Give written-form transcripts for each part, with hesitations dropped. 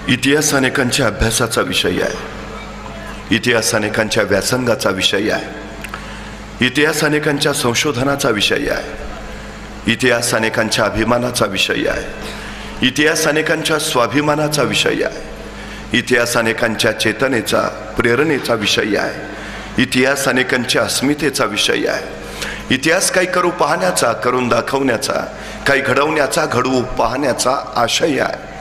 इतिहास अनेकांच्या अभ्यासाचा विषय आहे, इतिहास अनेकांच्या व्यासंगाचा विषय आहे, इतिहास अनेकांच्या संशोधनाचा विषय आहे, इतिहास अनेकांच्या अभिमानाचा विषय आहे, इतिहास अनेकांच्या स्वाभिमानाचा विषय आहे, इतिहास अनेकांच्या चेतनेचा प्रेरणेचा विषय आहे, इतिहास अनेकांच्या अस्मितेचा विषय आहे। इतिहास काही करू पाहण्याचा, करून दाखवण्याचा, काही घडवण्याचा, घडवू पाहण्याचा आशय आहे।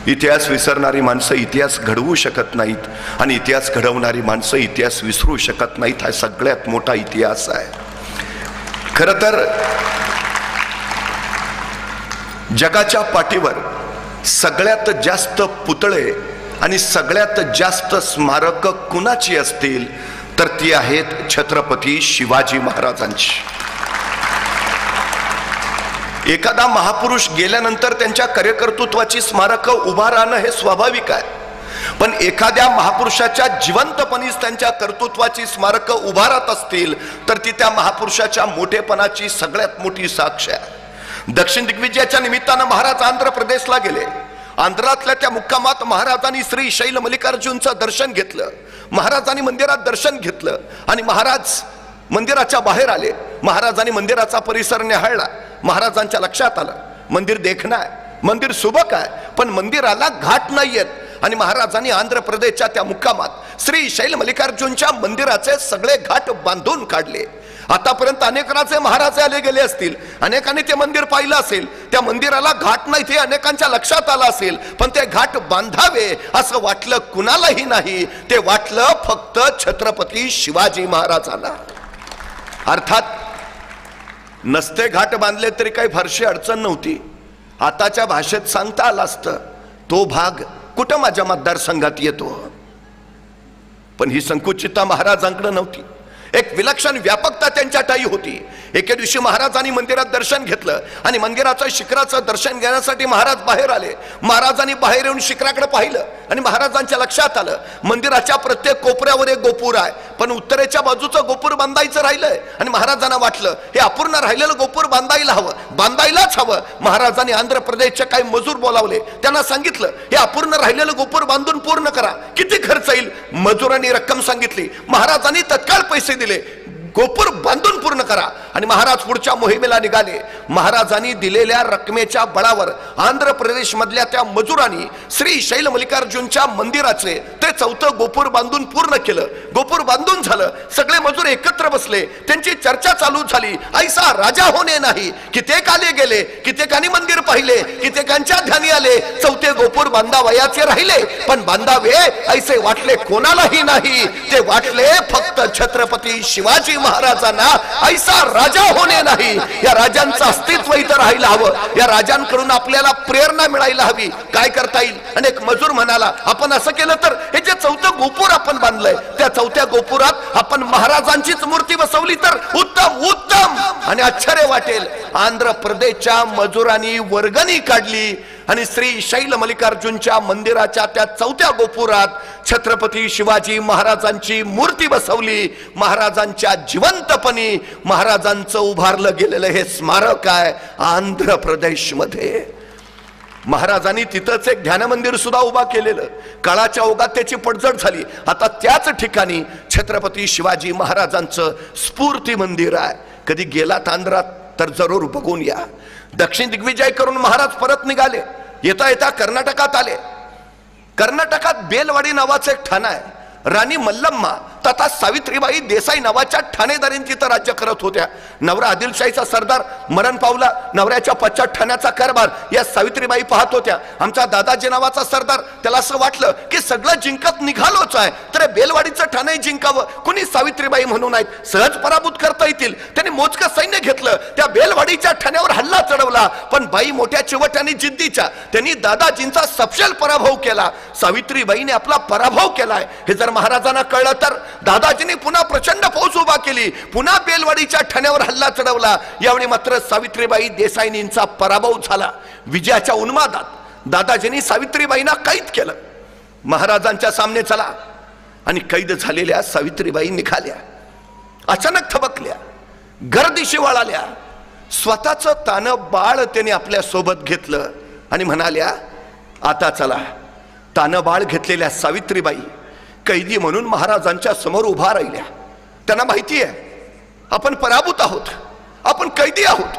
इतिहास विसरणारी माणसं इतिहास घडवू शकत नाहीत आणि इतिहास घडवणारी माणसं इतिहास विसरू शकत नाहीत। हा सगळ्यात मोठा इतिहास आहे। खरं तर जगाच्या पाठीवर सगळ्यात जास्त पुतळे आणि सगळ्यात जास्त स्मारक कुणाची असतील तर ती आहेत छत्रपती शिवाजी महाराजांची। एखादा महापुरुष गेल्यानंतर त्यांच्या कार्यकर्तृत्वाची स्मारक उभा राहणं हे स्वाभाविक आहे, पण एखाद्या महापुरुषाच्या जिवंतपणीच त्यांच्या कर्तृत्वाची स्मारक उभा राहत असतील तर ती त्या महापुरुषाच्या मोठेपणाची सगळ्यात मोठी साक्ष आहे। दक्षिण दिग्विजयाच्या निमित्तानं महाराज आंध्र प्रदेशला गेले। आंध्रातल्या त्या मुक्कामात महाराजांनी श्री शैल मल्लिकार्जुनचं दर्शन घेतलं। महाराजांनी मंदिरात दर्शन घेतलं आणि महाराज मंदिराच्या बाहेर आले। महाराजांनी मंदिराचा परिसर निहाळला। महाराजांच्या लक्षात आलं मंदिर देखणं आहे, मंदिर सुबक आहे, पण मंदिराला घाट नाहीयेत आणि महाराजांनी आंध्र प्रदेशच्या त्या मुक्कामात श्री शैल मल्लिकार्जुनच्या मंदिराचे सगळे घाट बांधून काढले। आतापर्यंत अनेक राजे महाराज आले गेले असतील, अनेकांनी ते मंदिर पाहिलं असेल, त्या मंदिराला घाट नाही ते अनेकांच्या लक्षात आलं असेल, पण ते घाट बांधावे असं वाटलं कुणालाही नाही। ते वाटलं फक्त छत्रपती शिवाजी महाराजांना। अर्थात नसते घाट बांधले तरी काही फारशी अडचण नव्हती। आताच्या भाषेत सांगता आलं असतं तो भाग कुठं माझ्या मतदारसंघात येतो, पण ही संकुचितता महाराजांकडे नव्हती। एक विलक्षण व्यापकता त्यांच्या ठाई होती। एके दिवशी महाराजांनी मंदिरात दर्शन घेतलं आणि मंदिराचं शिखराचं दर्शन घेण्यासाठी महाराज बाहेर आले। महाराजांनी बाहेर येऊन शिखराकडे पाहिलं आणि महाराजांच्या लक्षात आलं मंदिराच्या प्रत्येक कोपऱ्यावर एक गोपूर आहे, पण उत्तरेच्या बाजूचं गोपूर बांधायचं राहिलंय आणि महाराजांना वाटलं हे अपूर्ण राहिलेलं गोपूर बांधायला हवं, बांधायलाच हवं। महाराजांनी आंध्र प्रदेशचे काही मजूर बोलावले, त्यांना सांगितलं हे अपूर्ण राहिलेलं गोपूर बांधून पूर्ण करा, किती खर्च येईल? मजुरांनी रक्कम सांगितली। महाराजांनी तत्काळ पैसे दिले, गोपूर बांधून पूर्ण करा आणि महाराज पुढच्या मोहिमेला निघाले। महाराजांनी दिलेल्या रकमेच्या बळावर आंध्र प्रदेश मधल्या त्या मजुरांनी श्री शैल मल्लिकार्जुनच्या मंदिराचे ते चौथं गोपूर बांधून पूर्ण केलं। गोपूर बांधून झालं, सगळे मजूर एकत्र बसले, त्यांची चर्चा चालू झाली। ऐसा राजा होणे नाही। कित्येक आले गेले, कित्येकांनी मंदिर पाहिले, कित्येकांच्या ध्यानी आले चौथे गोपूर बांधावयाचे राहिले, पण बांधावे ऐसे वाटले कोणालाही नाही। ते वाटले फक्त छत्रपती शिवाजी महाराजांना। ऐसा राजा होणे नाही। या राजांचं अस्तित्व इथं राहायला हवं, या राजांकडून आपल्याला प्रेरणा मिळायला हवी। काय करता येईल? अनेक मजूर म्हणाला आपण असं केलं तर हे जे चौथं गोपूर आपण बांधलंय त्या चौथ्या गोपुरात आपण महाराजांचीच मूर्ती बसवली तर उत्तम उत्तम। आणि आश्चर्य वाटेल, आंध्र प्रदेशच्या मजुरांनी वर्गणी काढली आणि श्री शैल मल्लिकार्जुनच्या मंदिराच्या त्या चौथ्या गोपुरात छत्रपती शिवाजी महाराजांची मूर्ती बसवली। महाराजांच्या जिवंतपणी महाराजांचं उभारलं गेलेलं हे स्मारक आहे आंध्र प्रदेशमध्ये। महाराजांनी तिथंच एक ध्यान मंदिर सुद्धा उभा केलेलं, काळाच्या ओघात त्याची पडझड झाली। आता त्याच ठिकाणी छत्रपती शिवाजी महाराजांचं स्फूर्ती मंदिर आहे। कधी गेलात आंध्रात तर जरूर बघून या। दक्षिण दिग्विजय करून महाराज परत निघाले। येता येता कर्नाटकात आले। कर्नाटकात बेलवाडी नावाचं एक ठाणं आहे। राणी मल्लम्मा तथा सावित्रीबाई देसाई नावाच्या ठाणेदारीन तिथं राज्य करत होत्या। नवरा आदिलशाहीचा सरदार मरण पावला, नवऱ्याच्या पश्चात ठाण्याचा कारभार या सावित्रीबाई पाहत होत्या। आमचा दादाजी नावाचा सरदार, त्याला असं वाटलं की सगळं जिंकत निघालोच आहे तर बेलवाडीचं ठाणे जिंकावं, कुणी सावित्रीबाई म्हणून आहेत सहज पराभूत करता येतील। त्यांनी मोजकं सैन्य घेतलं, त्या बेलवाडीच्या ठाण्यावर हल्ला चढवला, पण बाई मोठ्या चिवट्याने जिद्दीच्या, त्यांनी दादाजींचा सपशेल पराभव केला। सावित्रीबाईने आपला पराभव केलाय हे जर महाराजांना कळलं तर दादाजींनी पुन्हा प्रचंड फौज उभा केली, पुन्हा बेलवाडीच्या ठाण्यावर हल्ला चढवला। यावेळी मात्र सावित्रीबाई देसाईंचा पराभव झाला। विजयाच्या उन्मादात दादाजींनी सावित्रीबाईंना कैद केलं। महाराजांच्या सामने चला आणि कैद झालेल्या सावित्रीबाई निघाल्या, अचानक थबकल्या, गर्दीशी वळाल्या। स्वतःचं तानं बाळ त्याने आपल्या सोबत घेतलं आणि म्हणाल्या आता चला तानबाळ घेतलेल्या सावित्रीबाई कैदी म्हणून महाराजांच्या समोर उभा राहिल्या. त्यांना माहिती आहे आपण पराभूत आहोत, आपण कैदी आहोत.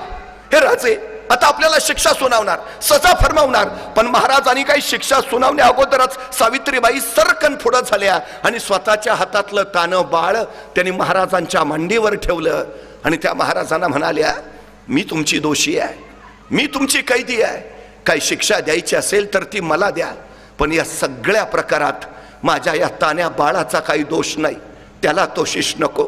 हे राजे आता आपल्याला शिक्षा सुनावणार, सजा फरमावणार. पण महाराजांनी काही शिक्षा सुनावण्या अगोदरच सावित्रीबाई सरकन पुढे झाल्या आणि स्वतःच्या हातातलं तानबाळ त्यांनी महाराजांच्या मांडीवर ठेवलं आणि त्या महाराजांना म्हणाल्या, मी तुमची दोषी आहे, मी तुमची कैदी आहे, काही शिक्षा द्यायची असेल तर ती मला द्या, पण या सगळ्या प्रकारात माझ्या या तान्या बाळाचा काही दोष नाही, त्याला तो शिश नको.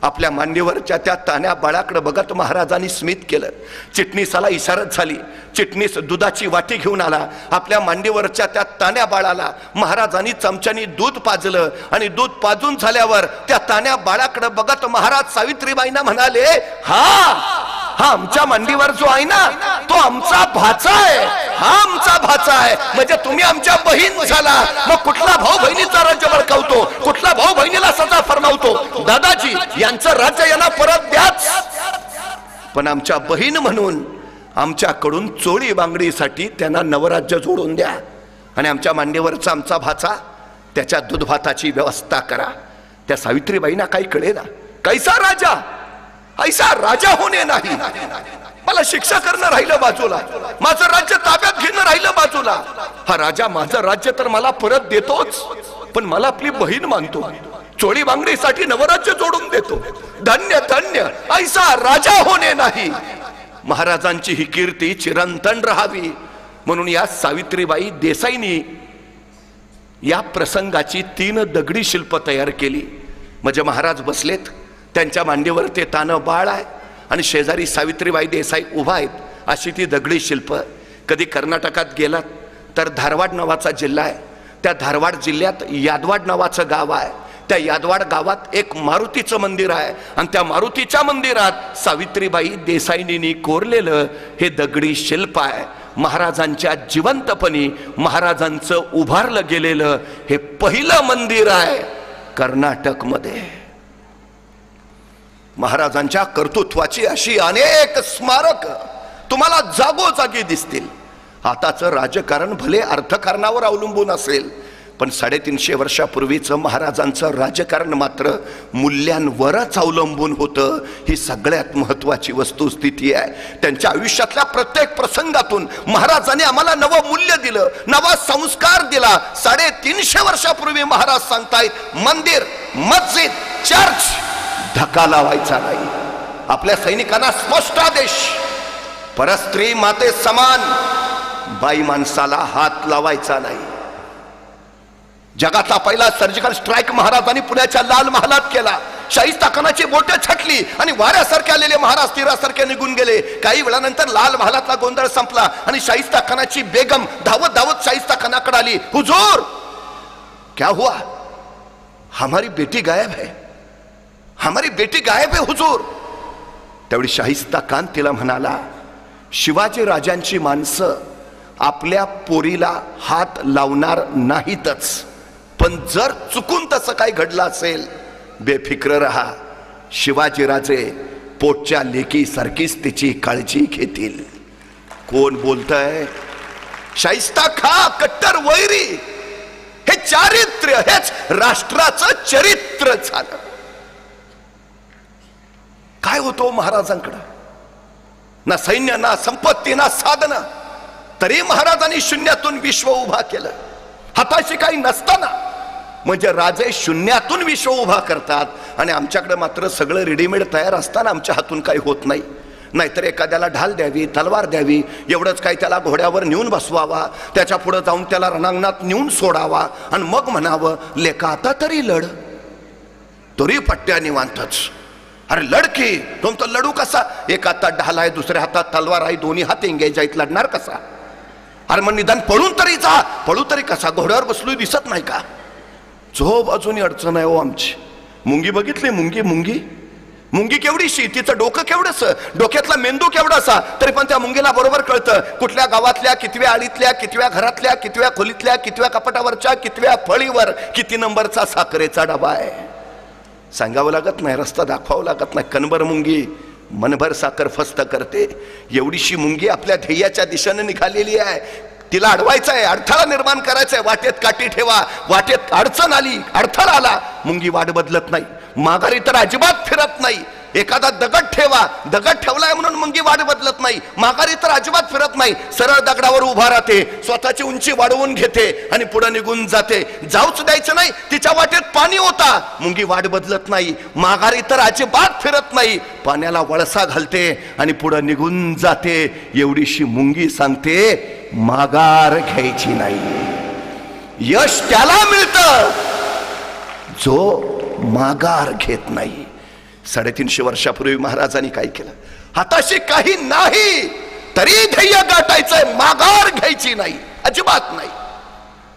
आपल्या मांडीवरच्या त्या तान्या बाळाकडे बघत महाराजांनी स्मित केलं. चिटणीसाला इशारत झाली. चिटणीस दुधाची वाटी घेऊन आला. आपल्या मांडीवरच्या त्या तान्या बाळाला महाराजांनी चमच्यानी दूध पाजलं आणि दूध पाजून झाल्यावर त्या तान्या बाळाकडे बघत महाराज सावित्रीबाईंना म्हणाले, हा आमच्या मांडीवर जो आहे ना तो आमचा भाचा आहे, हा आमचा भाचा आहे. म्हणजे तुम्ही आमच्या बहीण झाला. मग कुठला भाऊ बहिणीचा राज्य बळकावतो, कुठला भाऊ बहिणीला सजा फरमावतो? दादाजी यांचं राज्य यांना परत द्याच, पण आमच्या बहीण म्हणून आमच्याकडून चोळी बांगडीसाठी त्यांना नवराज्य जोडून द्या आणि आमच्या मांडीवरचा आमचा भाचा त्याच्या दूध भाताची व्यवस्था करा. त्या सावित्रीबाईंना काही कळेना. कैसा राजा ऐसा राजा होणे नाही. मला शिक्षा करणं राहिलं बाजूला, माझं राज्य ताब्यात घेणं राहिलं बाजूला. हा राजा माझं राज्य तर मला परत देतोच, पण मला आपली बहीण मानतो, चोळी बांगडीसाठी नवराज्य जोडून देतो. धन्य धन्य ऐसा राजा होणे नाही. महाराजांची ही कीर्ती चिरंतन राहावी म्हणून या सावित्रीबाई देसाईंनी या प्रसंगाची 3 दगडी शिल्प तयार केली. म्हणजे महाराज बसलेत, त्यांच्या मांडीवर ते तानं बाळ आहे आणि शेजारी सावित्रीबाई देसाई उभा आहेत, अशी ती दगडी शिल्प. कधी कर्नाटकात गेलात तर धारवाड नावाचा जिल्हा आहे, त्या धारवाड जिल्ह्यात यादवाड नावाचं गाव आहे. त्या यादवाड गावात एक मारुतीचं मंदिर आहे आणि त्या मारुतीच्या मंदिरात सावित्रीबाई देसाईंनी कोरलेलं हे दगडी शिल्प आहे. महाराजांच्या जिवंतपणी महाराजांचं उभारलं गेलेलं हे पहिलं मंदिर आहे कर्नाटकमध्ये. महाराजांच्या कर्तृत्वाची अशी अनेक स्मारक तुम्हाला जागोजागी दिसतील. आताचं राजकारण भले अर्थकारणावर अवलंबून असेल, पण 350 वर्षापूर्वीचं महाराजांचं राजकारण मात्र मूल्यांवरच अवलंबून होतं. ही सगळ्यात महत्वाची वस्तुस्थिती आहे. त्यांच्या आयुष्यातल्या प्रत्येक प्रसंगातून महाराजांनी आम्हाला नवं मूल्य दिलं, नवा संस्कार दिला. 350 वर्षापूर्वी महाराज सांगतायत, मंदिर, मस्जिद, चर्च धक्का लावायचा नाही. आपल्या सैनिकांना स्पष्ट आदेश, परस्त्री माते समान बाई माणसाला हात लावायचा नाही. जगातला पहिला सर्जिकल स्ट्राईक महाराजांनी पुण्याच्या लाल महालात केला. शाहिस्ता खानाची बोटे छटली आणि वाऱ्यासारखे आलेले महाराज तीरासारखे निघून गेले. काही वेळानंतर लाल महालातला गोंधळ संपला आणि शाहिस्ता खानाची बेगम धावत धावत शाहिस्ता खानाकडे आली. हुजूर क्या हुआ, हमारी बेटी गायब है, हमारी बेटी गायब है हुजूर. त्यावेळी शाहिस्ता खान तिला म्हणाला, शिवाजी राजांची माणसं आपल्या पोरीला हात लावणार नाहीतच, पण जर चुकून तसं काही घडलं असेल बेफिक्र रहा, शिवाजी राजे पोटच्या लेकी सारखीच तिची काळजी घेतील. कोण बोलतंय? शाहिस्ता खा कट्टर वैरी. हे चारित्र्य, हेच राष्ट्राचं चरित्र झालं. काय होतो महाराजांकडं? ना सैन्य, ना संपत्ती, ना साधन, तरी महाराजांनी शून्यातून विश्व उभा केलं. हाताशी काही नसताना. म्हणजे राजे शून्यातून विश्व उभा करतात आणि आमच्याकडे मात्र सगळं रेडीमेड तयार असताना आमच्या हातून काही होत नाही. नाहीतर एखाद्याला ढाल द्यावी, तलवार द्यावी, एवढंच काही त्याला घोड्यावर नेऊन बसवावा, त्याच्या पुढे जाऊन त्याला रणांगणात नेऊन सोडावा आणि मग म्हणावं, लेका आता तरी लढ. तरी पट्ट्या निवांतच. अरे लडकी, तुमचा लढू कसा? एक हातात ढाल आहे, दुसऱ्या हातात तलवार आहे, दोन्ही हात एंगेज आहेत, लढणार कसा? अरे मग निदान पळून तरी जा. पळू तरी कसा? घोड्यावर बसलो दिसत नाही का? झोप अजूनही अडचण आहे हो आमची. मुंगी बघितली? मुंगी मुंगी मुंगी केवढीशी, तिचं डोकं केवढंस, डोक्यातला मेंदू केवढासा, तरी पण त्या मुंगीला बरोबर कळतं कुठल्या गावातल्या, कितव्या आळीतल्या, कितव्या घरातल्या, कितव्या खोलीतल्या, कितव्या कपाटावरच्या, कितव्या फळीवर किती नंबरचा साखरेचा डबा आहे. सांगावं लागत नाही, रस्ता दाखवावं लागत नाही. कणभर मुंगी मनभर साखर फस्त करते. एवढीशी मुंगी आपल्या ध्येयाच्या दिशेने निघालेली आहे. तिला अडवायचं आहे, अडथळा निर्माण करायचा आहे. वाटेत काठी ठेवा, वाटेत अडचण आली, अडथळा आला, मुंगी वाट बदलत नाही, माघारी तर अजिबात फिरत नाही. एखादा दगड ठेवा, दगड ठेवलाय म्हणून मुंगी वाट बदलत नाही, माघारी तर अजिबात फिरत नाही. सरळ दगडावर उभा राहते, स्वतःची उंची वाढवून घेते आणि पुढे निघून जाते. जाऊच द्यायचं नाही. तिच्या वाटेत पाणी होता, मुंगी वाट बदलत नाही, माघारी तर अजिबात फिरत नाही, पाण्याला वळसा घालते आणि पुढे निघून जाते. एवढीशी मुंगी सांगते माघार घ्यायची नाही. यश त्याला मिळतं जो माघार घेत नाही. 350 वर्षापूर्वी महाराजांनी काय केलं? हाताशी काही नाही तरी ध्येय गाठायचंय, माघार घ्यायची नाही, अजिबात नाही.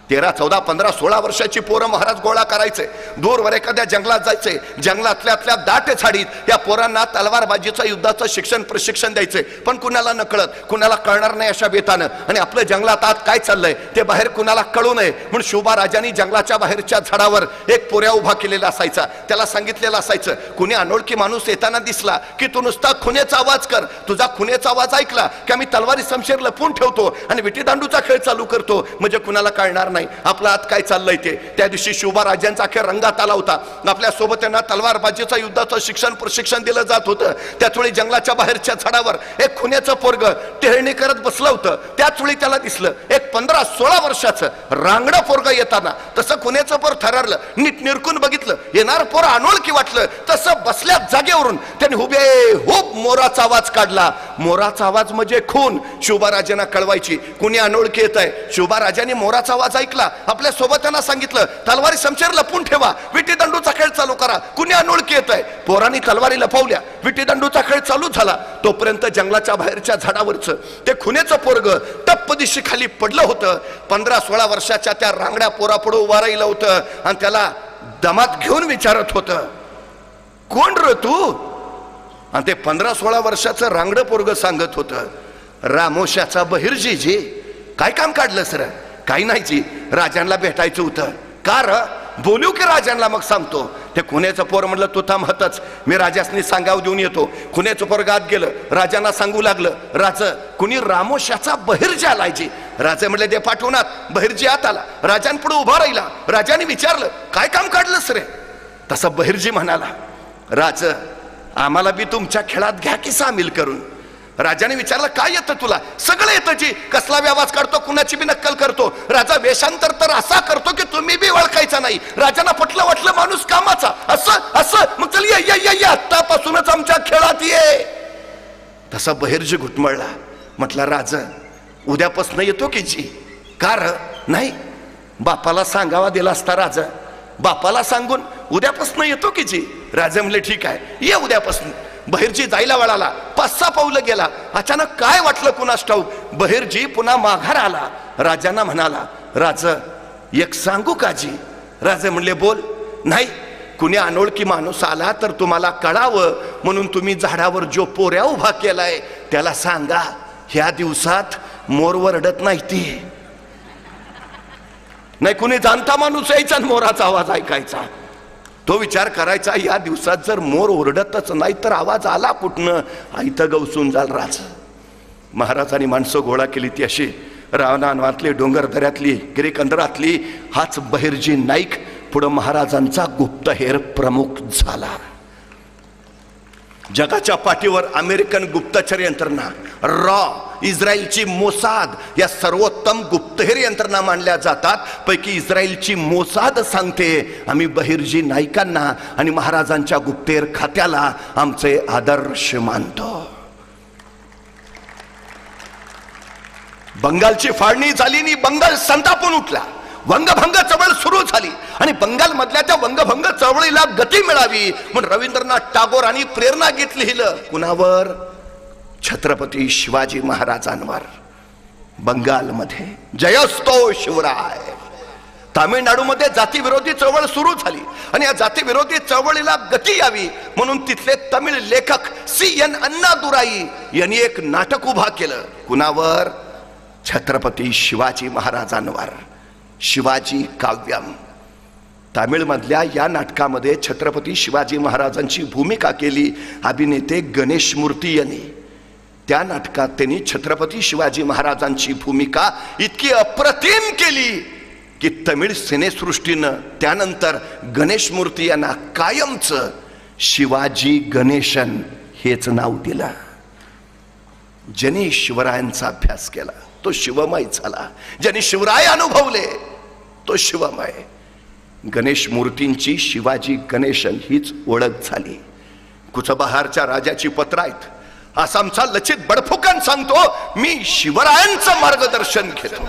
13, 14, 15, 16 वर्षाची पोरं महाराज गोळा करायचे, दूरवर एखाद्या जंगलात जायचे, जंगलातल्या दाट झाडीत या पोरांना तलवारबाजीचं युद्धाचं शिक्षण प्रशिक्षण द्यायचे. पण कुणाला नकळत, कुणाला कळणार नाही अशा बेतानं, आणि आपलं जंगलात आत काय चाललंय ते बाहेर कुणाला कळू नये म्हणून शिवबा राजांनी जंगलाच्या बाहेरच्या झाडावर एक पोऱ्या उभा केलेला असायचा. त्याला सांगितलेलं असायचं, कुणी अनोळखी माणूस येताना दिसला की तू नुसता खुनेचा आवाज कर. तुझा खुनेचा आवाज ऐकला की आम्ही तलवारी समशेर लपवून ठेवतो आणि विटीदांडूचा खेळ चालू करतो, म्हणजे कुणाला कळणार नाही आपला आत काय चाललंय ते. त्या दिवशी शिवबा राजांचा खेळ रंगात आला होता. आपल्या सोबत त्यांना तलवारबाजीचं युद्धाचं शिक्षण प्रशिक्षण दिलं जात होतं. त्याच वेळी जंगलाच्या बाहेरच्या झाडावर एक खुन्याचं पोरग टेहळणी करत बसलं होतं. त्याच वेळी त्याला दिसलं एक 15-16 वर्षाचं रांगडं पोरग येताना. तसं खुन्याचं पोर थरारलं, नीट निरकून बघितलं, येणार पोर अनोळखी वाटलं. तसं बसल्या जागेवरून त्याने हुबेहूब मोराचा आवाज काढला. मोराचा आवाज म्हणजे खून शिवबा राजांना कळवायची, कुणी अनोळखी येत आहे. शिवबा राजांनी मोराचा आवाज ऐकला, आपल्या सोबत त्यांना सांगितलं तलवारी समशेर लपवून ठेवा, विटीदंडूचा खेळ चालू करा, कुणी अनोळखी येत आहे. पोरांनी तलवारी लपवल्या, विटीदंडूचा खेळ चालू झाला. तोपर्यंत जंगलाच्या बाहेरच्या झाडावरचं ते खुनेचं पोरग टप्प दिशी खाली पडलं होतं. 15-16 वर्षाच्या त्या रांगड्या पोरापुढे उभा राहिलं होतं आणि त्याला दमात घेऊन विचारत होतं, कोण र तू? आणि ते 15-16 वर्षाचं रांगडं पोरग सांगत होतं, रामोशाचा बहिर्जी जी. काय काम काढलं सर? काही नाही जी, राजांना भेटायचं होतं. का र? बोलू की राजांना मग सांगतो. ते खुन्याचं पोर म्हणलं तू थांब हतच, मी राजासनी सांगाव देऊन येतो. खुन्याचं पोर गात गेलं, राजांना सांगू लागलं, राज कुणी रामोशाचा बहिर्जी आलाय जी. राजा म्हणले दे पाठवणार. बहिर्जी आत आला, राजांपुढे उभा राहिला. राजाने विचारलं काय काम काढलंस रे? तसा बहिर्जी म्हणाला, राज आम्हाला बी तुमच्या खेळात घ्या की सामील करून. राजाने विचारलं काय येतं तुला? सगळं येतं जी, कसला बी आवाज काढतो, कुणाची बी नक्कल करतो. राजा वेषांतर तर असा करतो की तुम्ही बी ओळखायचा नाही. राजांना पटलं, वाटलं माणूस कामाचा. असं असं मग चल या आत्तापासूनच आमच्या खेळात ये. तसा बहिर्जी घुटमळला, म्हटला राजा उद्यापासून येतो की जी. का र? नाही, बापाला सांगावा दिला असता राजा, बापाला सांगून उद्यापासून येतो की जी. राजा म्हणले ठीक आहे ये उद्यापासून. बहिर्जी जायला वळाला, 5-6 पावलं गेला. अचानक काय वाटलं कुणास ठाऊक, बहिर्जी पुन्हा माघार आला. राजांना म्हणाला, राजा एक सांगू का जी? राजा म्हणले बोल. नाही, कुणी अनोळखी माणूस आला तर तुम्हाला कळावं म्हणून तुम्ही झाडावर जो पोऱ्या उभा केलाय त्याला सांगा ह्या दिवसात मोर वरडत नाही. ती नाही, कुणी जाणता माणूस यायचा मोराचा आवाज ऐकायचा. तो विचार करायचा या दिवसात जर मोर ओरडतच नाही तर आवाज आला कुठनं? आयतं गवसून जाल राज. महाराजांनी माणसं गोळा केली, ती अशी रावणावातली, डोंगर दऱ्यातली, गिरीकंदरातली. हाच बहिर्जी नाईक पुढं महाराजांचा गुप्तहेर प्रमुख झाला. जगाच्या पाठीवर अमेरिकन गुप्तचर यंत्रणा, रॉ, इस्रायलची मोसाद या सर्वोत्तम गुप्तहेर यंत्रणा मानल्या जातात. पैकी इस्रायलची मोसाद सांगते आम्ही बहिर्जी नाईकांना आणि महाराजांच्या गुप्तहेर खात्याला आमचे आदर्श मानतो. बंगालची फाळणी झाली आणि बंगाल संतापून उठला. वंगभंग चळवळ सुरू झाली आणि बंगाल मधल्या त्या वंगभंग चळवळीला गती मिळावी म्हणून रवींद्रनाथ टागोरांनी प्रेरणा गीत लिहिलं. कुणावर? छत्रपती शिवाजी महाराजांवर. बंगालमध्ये जयस्तो शिवराय. तामिळनाडूमध्ये जातीविरोधी चळवळ सुरू झाली आणि या जातीविरोधी चळवळीला गती यावी म्हणून तिथले तमिळ लेखक CN अण्णादुराई यांनी एक नाटक उभा केलं. कुणावर? छत्रपती शिवाजी महाराजांवर. शिवाजी काव्यम. तामिळमधल्या या नाटकामध्ये छत्रपती शिवाजी महाराजांची भूमिका केली अभिनेते गणेश मूर्ती यांनी. त्या नाटकात त्यांनी छत्रपती शिवाजी महाराजांची भूमिका इतकी अप्रतिम केली की तमिळ सिनेसृष्टीनं त्यानंतर गणेश मूर्ती यांना कायमचं शिवाजी गणेशन हेच नाव दिलं. ज्यांनी शिवरायांचा अभ्यास केला तो शिवमय झाला, ज्यांनी शिवराय अनुभवले तो शिवमय. गणेश मूर्तींची शिवाजी गणेशन हीच ओळख झाली. कुचबहारच्या राजाची पत्र आहेत. आसामचा लचित बडफुकन सांगतो, मी शिवरायांचं मार्गदर्शन घेतो.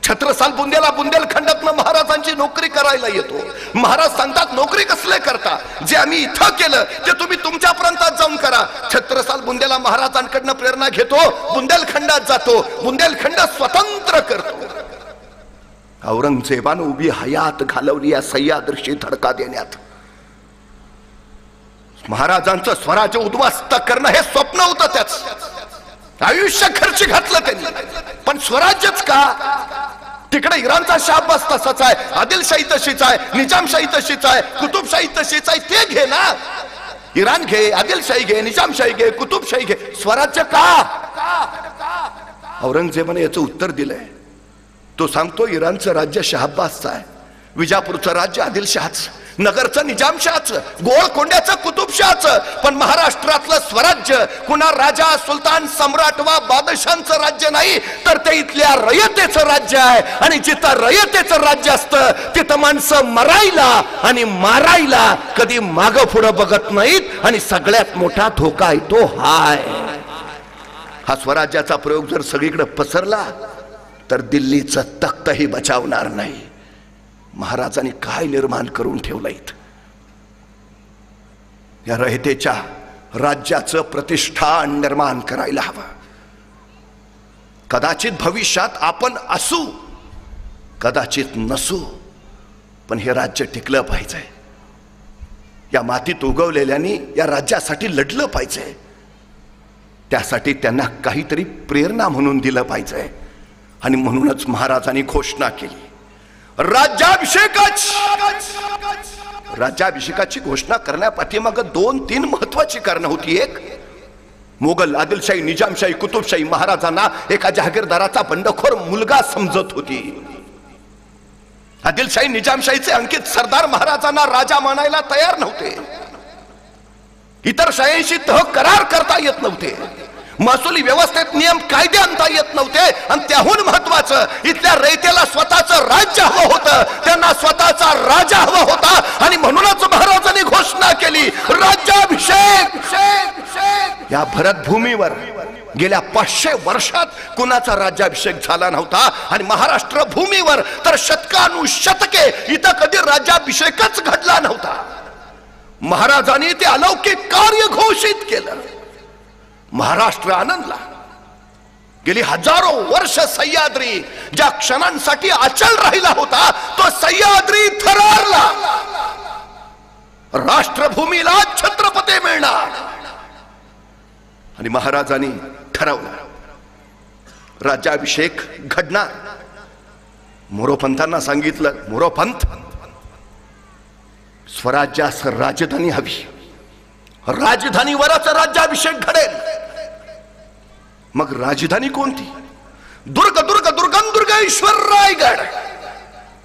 छत्रसाल बुंदेलखंडातनं महाराजांची नोकरी करायला येतो. महाराज सांगतात, नोकरी कसले करता? जे आम्ही इथं केलं ते तुम्ही तुमच्या प्रांतात जाऊन करा. छत्रसाल बुंदेला महाराजांकडनं प्रेरणा घेतो, बुंदेलखंडात जातो, बुंदेलखंड स्वतंत्र करतो. औरंगजेबानं उभी हयात घालवली या सह्याद्रीशी धडका देण्यात. महाराजांचं स्वराज्य उद्ध्वस्त करणं हे स्वप्न होतं, त्याच आयुष्य खर्च घातलं त्यांनी. पण स्वराज्यच का? तिकडे इराणचा शाहबाज तसाच आहे, आदिलशाही तशीच आहे, निजामशाही तशीच आहे, कुतुबशाही तशीच आहे. ते घे ना, इराण घे, आदिलशाही घे, निजामशाही घे, कुतुबशाही घे, स्वराज्य का? औरंगजेबाने याचं उत्तर दिलंय. तो सांगतो, इराणचं राज्य शहाबाजचं आहे, विजापूरचं राज्य आदिलशहाचं, नगरचं निजामशहाचं, गोळकोंड्याचं कुतुबशहाचं. पण महाराष्ट्रातलं स्वराज्य कुणा राजा, सुलतान, सम्राट वा बादशाहांचं राज्य नाही, तर ते इथल्या रयतेचं राज्य आहे. आणि जिथं रयतेचं राज्य असतं तिथं माणसं मरायला आणि मारायला कधी मागं पुढं बघत नाहीत. आणि सगळ्यात मोठा धोका आहे तो हाय. हा स्वराज्याचा प्रयोग जर सगळीकडे पसरला तर दिल्लीचं तख्तही बचावणार नाही. महाराजांनी काय निर्माण करून ठेवलं इथं? या रयतेच्या राज्याचं प्रतिष्ठान निर्माण करायला हवं. कदाचित भविष्यात आपण असू, कदाचित नसू, पण हे राज्य टिकलं पाहिजे. या मातीत उगवलेल्यांनी या राज्यासाठी लढलं पाहिजे. त्यासाठी त्यांना काहीतरी प्रेरणा म्हणून दिलं पाहिजे. आणि म्हणूनच महाराजांनी घोषणा केली, राज्याभिषेकाची घोषणा करण्यापाठीमागे 2-3 महत्वाची कारणं होती. एक, मोगल, आदिलशाही, निजामशाही, कुतुबशाही महाराजांना एका जहागीरदाराचा बंडखोर मुलगा समजत होती. आदिलशाही, निजामशाहीचे अंकित सरदार महाराजांना राजा मानायला तयार नव्हते. इतर शाहींशी तह करार करता येत नव्हते. महसुली व्यवस्थेत नियम कायदे आणता येत नव्हते. आणि त्याहून महत्वाचं, इथल्या रयतेला स्वतःचं राज्य हवं होतं, त्यांना स्वतःचा राजा हवा होता. आणि म्हणूनच महाराजांनी घोषणा केली, राज्याभिषेक. या भरतभूमीवर गेल्या 500 वर्षात कुणाचा राज्याभिषेक झाला नव्हता. आणि महाराष्ट्र भूमीवर तर शतकानुशतके इथं कधी राज्याभिषेकच घडला नव्हता. महाराजांनी ते अलौकिक कार्य घोषित केलं. महाराष्ट्र आनंदला. गेली हजारो वर्ष सह्याद्री ज्या क्षणांसाठी अचल राहिला होता, तो सह्याद्री थरारला. राष्ट्रभूमीला छत्रपती मिळणार. आणि महाराजांनी ठरवलं, राज्याभिषेक घडणार. मोरोपंतांना सांगितलं, मोरोपंत, स्वराज्यास राजधानी हवी, राजधानीवरच राज्याभिषेक घडेल. मग राजधानी कोणती? दुर्गेश्वर रायगड.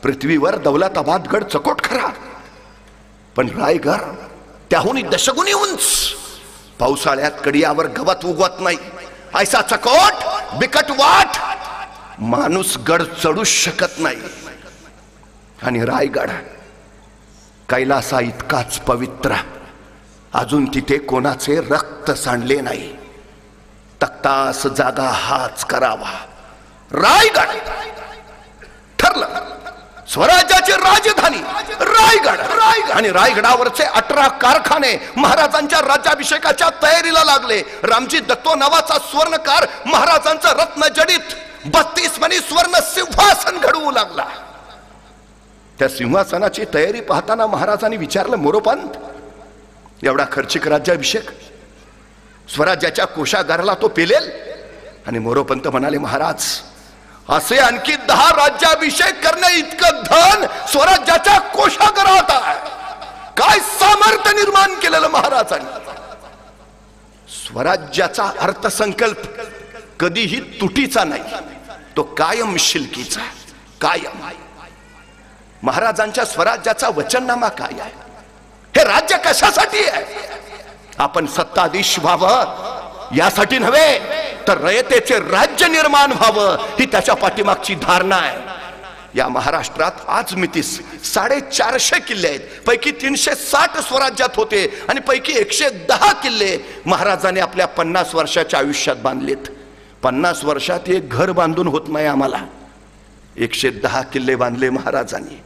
पृथ्वीवर दौलताबाद गड चकोट खरा, पण रायगड त्याहून दशगुणी उंच. पावसाळ्यात कडियावर गवत उगवत नाही, ऐसा चकोट बिकट वाट माणूस गड चढू शकत नाही. आणि रायगड कैलासा इतकाच पवित्र, अजून तिथे कोणाचे रक्त सांडले नाही. तख्तास जागा हाच करावा. रायगड ठरलं, स्वराज्याची राजधानी रायगड. आणि रायगडावरचे 18 कारखाने महाराजांच्या राज्याभिषेकाच्या तयारीला लागले. रामजी दत्तो नावाचा स्वर्णकार महाराजांचं रत्नजडित 32 मणी स्वर्ण सिंहासन घडवू लागला. त्या सिंहासनाची तयारी पाहताना महाराजांनी विचारलं, मोरोपंत, एवढा खर्चिक राज्याभिषेक स्वराज्याच्या कोशागाराला तो पेलेल? आणि मोरोपंत म्हणाले, महाराज, असे आणखी 10 राज्याभिषेक करणे इतकं धन स्वराज्याच्या कोशागारात आहे. काय सामर्थ्य निर्माण केलेलं महाराजांनी. स्वराज्याचा अर्थसंकल्प कधीही तुटीचा नाही, तो कायम शिल्कीचा, कायम. महाराजांच्या स्वराज्याचा वचननामा काय आहे? हे राज्य कशासाठी आहे? आपण सत्ताधीश व्हावं यासाठी नव्हे, तर रयतेचे राज्य निर्माण व्हावं ही त्याच्या पाठीमागची धारणा आहे. या महाराष्ट्रात आज मितीस 450 किल्ले आहेत. पैकी 360 स्वराज्यात होते आणि पैकी 110 किल्ले महाराजांनी आपल्या 50 वर्षाच्या आयुष्यात बांधलेत. 50 वर्षात एक घर बांधून होत नाही आम्हाला, 110 किल्ले बांधले महाराजांनी.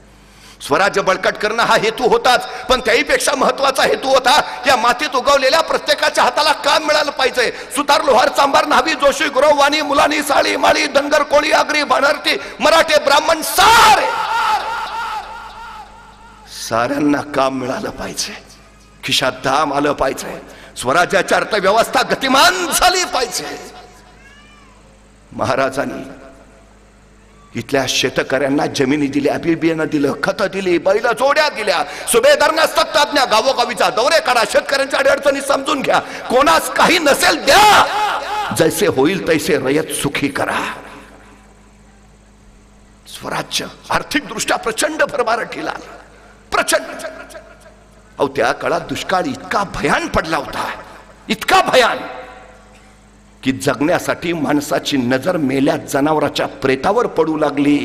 स्वराज्य बळकट करणं हा हेतू होताच, पण त्याहीपेक्षा महत्वाचा हेतू होता या मातीत उगवलेल्या प्रत्येकाच्या हाताला काम मिळालं पाहिजे. सुतार, लोहार, चांभार, न्हावी, जोशी, गुरव, वाणी, मुलानी, साळी, माळी, धनगर, कोळी, आगरी, भाणारती, मराठे, ब्राह्मण, साऱ्यांना काम मिळालं पाहिजे, खिशात दाम आलं पाहिजे, स्वराज्याची अर्थव्यवस्था गतिमान झाली पाहिजे. महाराजांनी इथल्या शेतकऱ्यांना जमिनी दिल्या, बियाणं दिलं, खतं दिली, बैल जोड्या दिल्या, सुभेदारांना सक्त आज्ञा, गावोगावीचा दौरे काढा, शेतकऱ्यांच्या अडचणी समजून घ्या, कोणास काही नसेल द्या, जैसे होईल तैसे रयत सुखी करा. स्वराज्य आर्थिक दृष्ट्या प्रचंड भरभराटीला, प्रचंड. अहो त्या काळात दुष्काळ इतका भयान पडला होता, इतका भयान की जगण्यासाठी माणसाची नजर मेल्या जनावराच्या प्रेतावर पडू लागली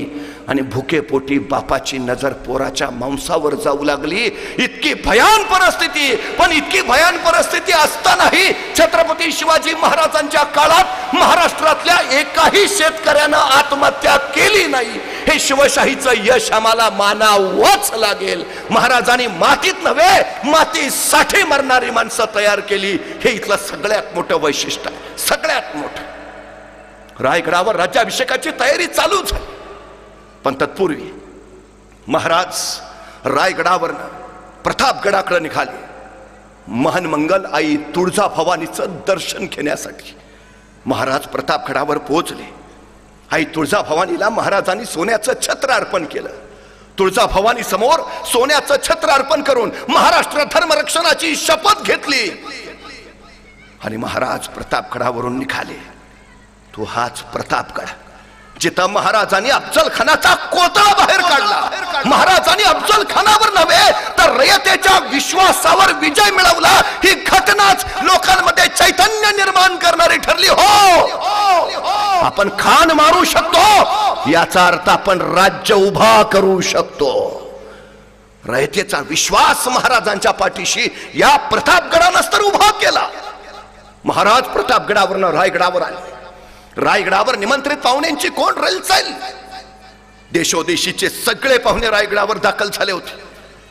आणि भुके पोटी बापाची नजर पोराच्या मांसावर जाऊ लागली. इतकी भयान परिस्थिती. पण इतकी भयान परिस्थिती असतानाही छत्रपती शिवाजी महाराजांच्या काळात महाराष्ट्रातल्या एकाही शेतकऱ्यानं आत्महत्या केली नाही. हे शिवशाहीचं यश आम्हाला मानावंच लागेल. महाराजांनी मातीत नव्हे, मातीसाठी मरणारी माणसं तयार केली. हे इथलं सगळ्यात मोठं वैशिष्ट्य आहे, सगळ्यात मोठं. रायगडावर राज्याभिषेकाची तयारी चालू झाली, पण तत्पूर्वी महाराज रायगडावर प्रतापगडाकडे निघाले. महानमंगल आई तुळजाभवानीचं दर्शन घेण्यासाठी महाराज प्रतापगडावर पोहोचले. आई तुळजाभवानीला महाराजांनी सोन्याचं छत्र अर्पण केलं. तुळजाभवानी समोर सोन्याचं छत्र अर्पण करून महाराष्ट्र धर्मरक्षणाची शपथ घेतली आणि महाराज प्रतापगडावरून निघाले. तो हाच प्रतापगड जिथं महाराजांनी अफजल खानाचा कोतळा बाहेर काढला. महाराजांनी अफजल खानावर नव्हे तर रयतेच्या विश्वासावर विजय मिळवला. ही घटनाच लोकांमध्ये चैतन्य निर्माण करणारी ठरली. हो, आपण खान मारू शकतो, याचा अर्थ आपण राज्य उभा करू शकतो. रयतेचा विश्वास महाराजांच्या पाठीशी या प्रतापगडानं तर उभा केला. महाराज प्रतापगडावरनं रायगडावर आले. रायगडावर निमंत्रित पाहुण्यांची कोण रेलचैल. देशोदेशीचे सगळे पाहुणे रायगडावर दाखल झाले होते.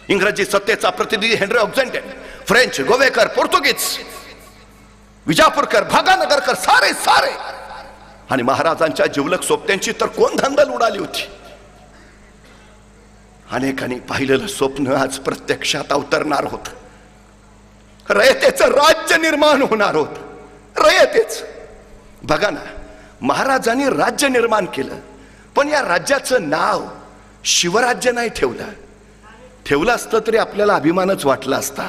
इंग्रजी सत्तेचा प्रतिनिधी हेनरी ऑक्झेंडन, फ्रेंच, गोवेकर, पोर्तुगीज, विजापूरकर, भागानगरकर, सारे आणि महाराजांच्या जिवलक सोबत्यांची तर कोण धांदल उडाली होती. अनेकांनी पाहिलेलं स्वप्न आज प्रत्यक्षात अवतरणार होत. रयतेचं राज्य निर्माण होणार होत. रयतेच बघा ना, महाराजांनी राज्य निर्माण केलं, पण या राज्याचं नाव शिवराज्य नाही ठेवलं असतं तरी आपल्याला अभिमानच वाटला असता.